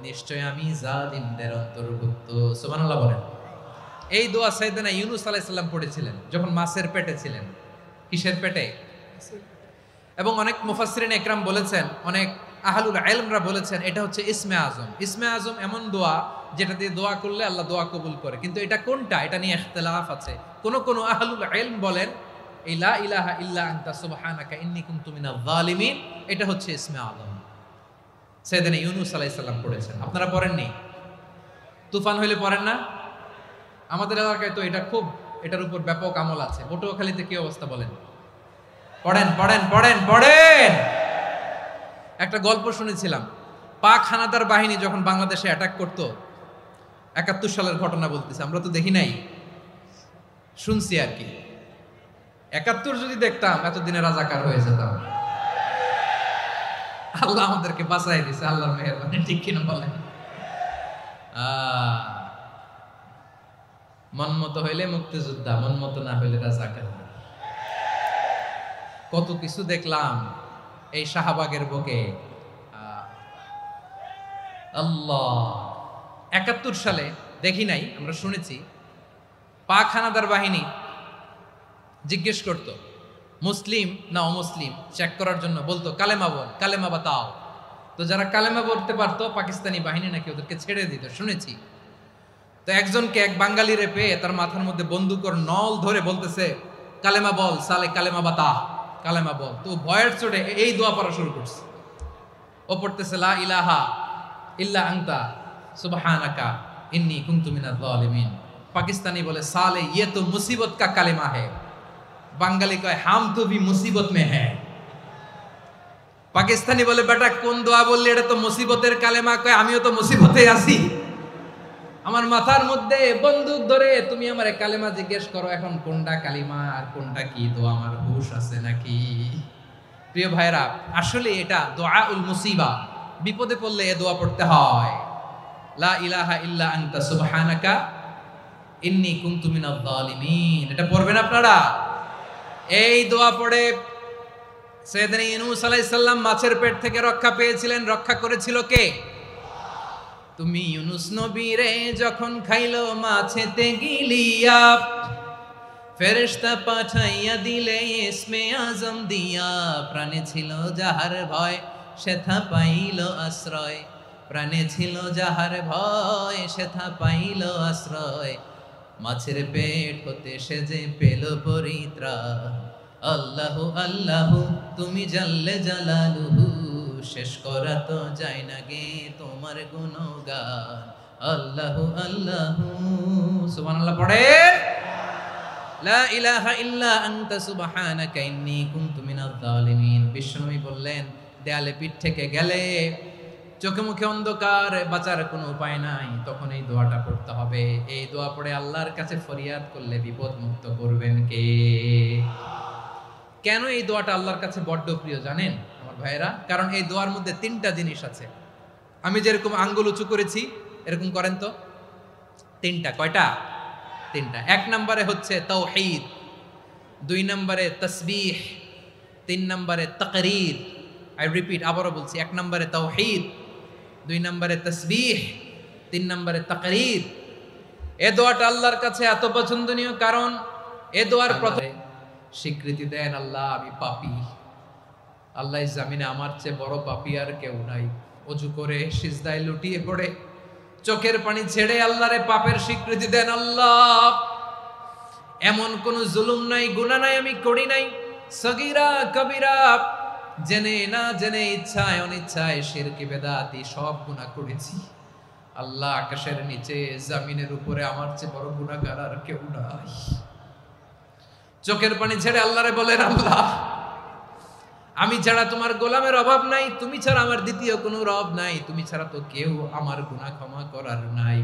নিশ্চয় আমি জালিমদের অন্তর্ভুক্ত। সুবহানাল্লাহ বলেন। এই দোয়া সাইয়েদনা ইউনূস আলাইহিস সালাম পড়েছিলেন যখন মাছের পেটে ছিলেন। কিসের পেটে? এবং অনেক মুফাসসিরিন ইকরাম বলেছেন, অনেক আহলুল ইলমরা বলেছেন, এটা হচ্ছে ইসমে আজম। ইসমে আজম এমন দোয়া যেটা দিয়ে দোয়া করলে আল্লাহ দোয়া কবুল করে, কিন্তু এটা কোনটা, এটা নিয়ে ইখতিলাফ আছে। কোন আহলুল ইলম বলেন এই লা ইলাহা ইল্লা আনতা সুবহানাকা ইন্নী কুনতু মিনাজ জালিমিন, এটা হচ্ছে ইসমে আজম। সাইয়েদনা ইউনূস আলাইহিস সালাম পড়েছেন, আপনারা পড়েননি? তুফান হইলে পড়েন না? আমাদের এলাকায় তো এটা খুব, এটার উপর ব্যাপক আমল আছে। পটুয়াখালীতে কি অবস্থা বলেন? পড়েন পড়েন পড়েন পড়েন। একটা গল্প শুনেছিলাম, পাক হানাদার বাহিনী যখন বাংলাদেশে অ্যাটাক করতো, ৭১ সালের ঘটনা বলতেছে, আমরা তো দেখি নাই, শুনছি আর কি। ৭১ যদি দেখতাম এতদিনে রাজাকার হয়ে যেতাম। আল্লাহ আমাদেরকে বাঁচাই দিছে, আল্লাহর মেহেরবানি, ঠিক কিনা বলেন? মন মতো হইলে মুক্তিযোদ্ধা, মন মতো না হইলে রাজাকার। কত কিছু দেখলাম এই শাহবাগের বুকে। আল্লাহ, ৭১ সালে দেখি নাই, আমরা শুনেছি পাক হানাদার বাহিনী জিজ্ঞেস করত মুসলিম না অমুসলিম চেক করার জন্য, বলতো কালেমা বল, কালেমা বাতাও। তো যারা কালেমা বলতে পারতো পাকিস্তানি বাহিনী নাকি ওদেরকে ছেড়ে দিত, শুনেছি। তো একজনকে, এক বাঙালিরে পেয়ে তার মাথার মধ্যে বন্দুকর নল ধরে বলতেছে কালেমা বল সালে, কালেমা বাতা, কালেমা বল। তো ভয়ের চোটে এই দোয়া পড়া শুরু করছে। ও পড়তেছে লা ইলাহা ইল্লা আনতা সুবহানাকা ইন্নী কুনতু মিনাজ জালিমিন। পাকিস্তানি বলে সালে ये तो मुसीबत का कलेमा है, বাঙালি কয় হাম তো ভি মুসিবত মে হ্যায়। পাকিস্তানি বলে বেটা কোন দোয়া বললি, এটা তো মুসিবতের কালেমা। কয় আমিও তো মুসিবতে আছি, আমার মাথার মধ্যে বন্দুক ধরে তুমি আমারে কালেমা জিজ্ঞেস করো, এখন কোনটা কালিমা আর কোনটা কি দোয়া আমার হুশ আছে নাকি? প্রিয় ভাইরা, আসলে এটা দোয়াউল মুসিবা, বিপদে পড়লে এ দোয়া পড়তে হয়। লা ইলাহা ইল্লা আনতা সুবহানাকা ইন্নী কুনতু মিনাজ জালিমিন। এটা পড়বেন আপনারা। এই দোয়া পড়ে সাইয়েদনা ইউনূস আলাইহিস সালাম মাছের পেট থেকে রক্ষা পেয়েছিলেন। রক্ষা করেছিল কে? তুমি ইউনূস নবীরে যখন খাইলো মাছেতে গিলিয়া, ফেরেশতা পাঠাইয়া দিলে ইসমে আজম দিয়া। প্রাণে ছিল যাহার ভয় সেথা পাইল আশ্রয়, প্রাণে ছিল যাহার ভয় সেথা পাইল আশ্রয়। মাছের পেট হতে সে যে পেল পরিত্রাণ। আল্লাহু আল্লাহু তুমি জাল্লে জালালুহু, শেষ করা তো যায় না গে তোমার গুণগান। আল্লাহু আল্লাহু সুবহানাল্লাহ পড়ে। লা ইলাহা ইল্লা আনতা সুবহানাকা ইন্নী কুনতু মিনাজ জালিমিন। বিশ্বনবী বললেন, দেয়ালে পিঠ থেকে গেলে, চোখে মুখে অন্ধকার, বাঁচার কোনো উপায় নাই, তখন এই দোয়াটা পড়তে হবে। এই দোয়া পড়ে আল্লাহর কাছে ফরিয়াদ করলে বিপদ মুক্ত করবেন কে? কেন এই দোয়াটা আল্লাহর কাছে বড্ড প্রিয় জানেন আমার ভাইয়েরা? কারণ এই দোয়ার মধ্যে তিনটা জিনিস আছে। আমি যেরকম আঙ্গুল উঁচু করেছি এরকম করেন তো। তিনটা। কয়টা? তিনটা। এক নম্বরে হচ্ছে তাওহীদ, দুই নম্বরে তাসবিহ, তিন নম্বরে তাকরীর। আই রিপিট, আবারও বলছি, এক নম্বরে তাওহীদ, দুই নম্বরে তাসবিহ, তিন নম্বরে তাকরীর। এ দোয়াটা আল্লাহর কাছে এত পছন্দনীয় কারণ এ দোয়ার প্রথমে স্বীকৃতি দেন, আল্লাহ আমি পাপী, আল্লাহ জামিনে আমার চেয়ে বড় পাপী আর কেউ নাই। অজু করে সিজদায় লুটিয়ে পড়ে চোখের পানি ছেড়ে আল্লাহরে পাপের স্বীকৃতি দেন, আল্লাহ এমন কোন জুলুম নাই, গুনাহ নাই আমি করি নাই, সগীরা কবিরা, জেনে না জেনে, ইচ্ছায় অনিচ্ছায়, শিরকি বেদাতি সব গুনাহ করেছি। আল্লাহ আকাশের নিচে জমিনের উপরে আমার চেয়ে বড় গুনাহগার আর কেউ নাই। চোখের পানি ছেড়ে আল্লাহরে বলেন, আল্লাহ আমি ছাড়া তোমার গোলামের অভাব নাই, তুমি ছাড়া আমার দ্বিতীয় কোনো রব নাই, তুমি ছাড়া তো কেউ আমার গুনাহ ক্ষমা করার নাই,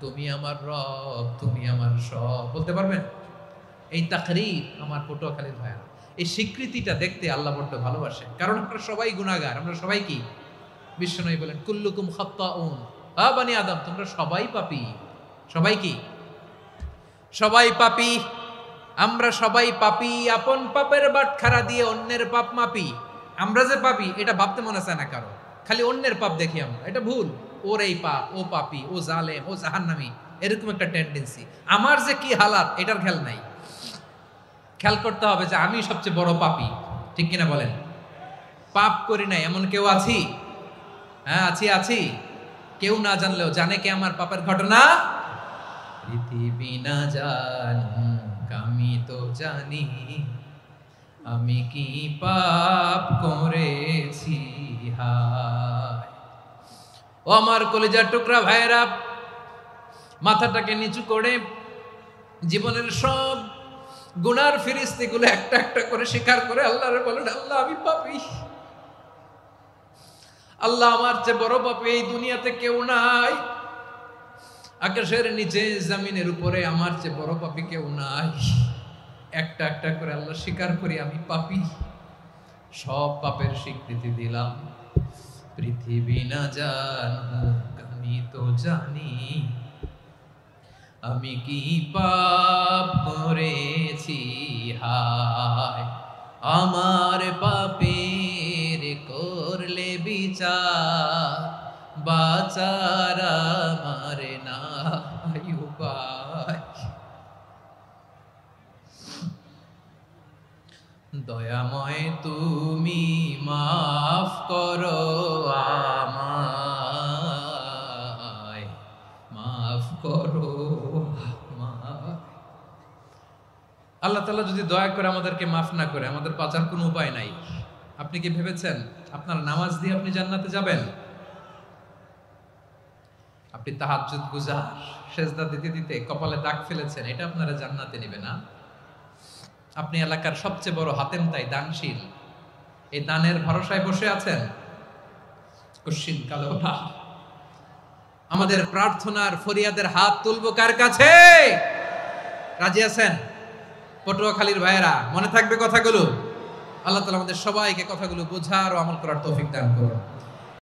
তুমি আমার রব, তুমি আমার সব। বলতে পারবেন? এই তাকরীর আমার পটুয়াখালীর ভাইয়া, এই স্বীকৃতিটা দেখতে আল্লাহ বড্ড ভালোবাসে। কারণ আমরা সবাই গুনাহগার, আমরা সবাই কি? বিশ্বনবী বলেন কুল্লুকুম খাত্তাউন, আ বানি আদম তোমরা সবাই পাপী। সবাই কি? সবাই পাপী। আমরা সবাই পাপী। আপন পাপের বাটখারা দিয়ে অন্যের পাপ মাপি। আমরা যে পাপী এটা ভাবতে মনে চায় না কারো, খালি অন্যের পাপ দেখি আমরা, এটা ভুল। ওর এই পাপ, ও পাপী, ও জালেম, ও জাহান্নামী, এরকম একটা টেন্ডেন্সি। আমার যে কি হালাত এটার খেয়াল নাই। খেয়াল করতে হবে যে আমি সবচেয়ে বড় পাপী, ঠিক কিনা বলেন? পাপ করি নাই এমন কেউ আছি? হ্যাঁ আছি, আছি। কেউ না জানলেও জানে কে আমার পাপের ঘটনা? পৃথিবী না জানুক আমি তো জানি, আমি কি পাপ করেছি হায়। ও আমার কলিজার টুকরা ভাইয়েরা, মাথাটাকে নিচু করে জীবনের সব গুনার ফিরিস্তিগুলো একটা একটা করে স্বীকার করে আল্লাহরে বলেন, আল্লাহ আমি পাপী, আল্লাহ আমার চেয়ে বড় পাপী এই দুনিয়াতে কেউ নাই, আকাশের নিচে জমিনের উপরে আমার চেয়ে বড় পাপী কেউ নাই। একটা একটা করে আল্লাহ স্বীকার করি আমি পাপী, সব পাপের স্বীকৃতি দিলাম। পৃথিবী না জানুক আমি তো জানি, আমি কি পাপ করেছি হায়। আমার পাপের করলে বিচার, বাঁচার আমার নাই উপায়। দয়াময় তুমি মাফ করো আমায়, মাফ করো আমায়। আল্লাহ তাআলা যদি দয়া করে আমাদেরকে মাফ না করে, আমাদের বাঁচার কোনো উপায় নাই। আপনি কি ভেবেছেন আপনার নামাজ দিয়ে আপনি জান্নাতে যাবেন? আপনি তাহাজ্জুদ গুজার, সেজদা দিতে দিতে কপালে দাগ ফেলেছেন, এটা আপনারা জান্নাতে নেবে না। আপনি এলাকার সবচেয়ে বড় হাতেম তাই দানশীল, এই দানের ভরসায় বসে আছেন, কশিন কালো না। আমাদের প্রার্থনার ফরিয়াদের হাত তুলবো কার কাছে? রাজি আছেন? পটুয়াখালীর ভাইয়েরা, মনে থাকবে কথাগুলো। আল্লাহ তাআলা আমাদের সবাইকে কথাগুলো বোঝার ও আমল করার তৌফিক দান করুন।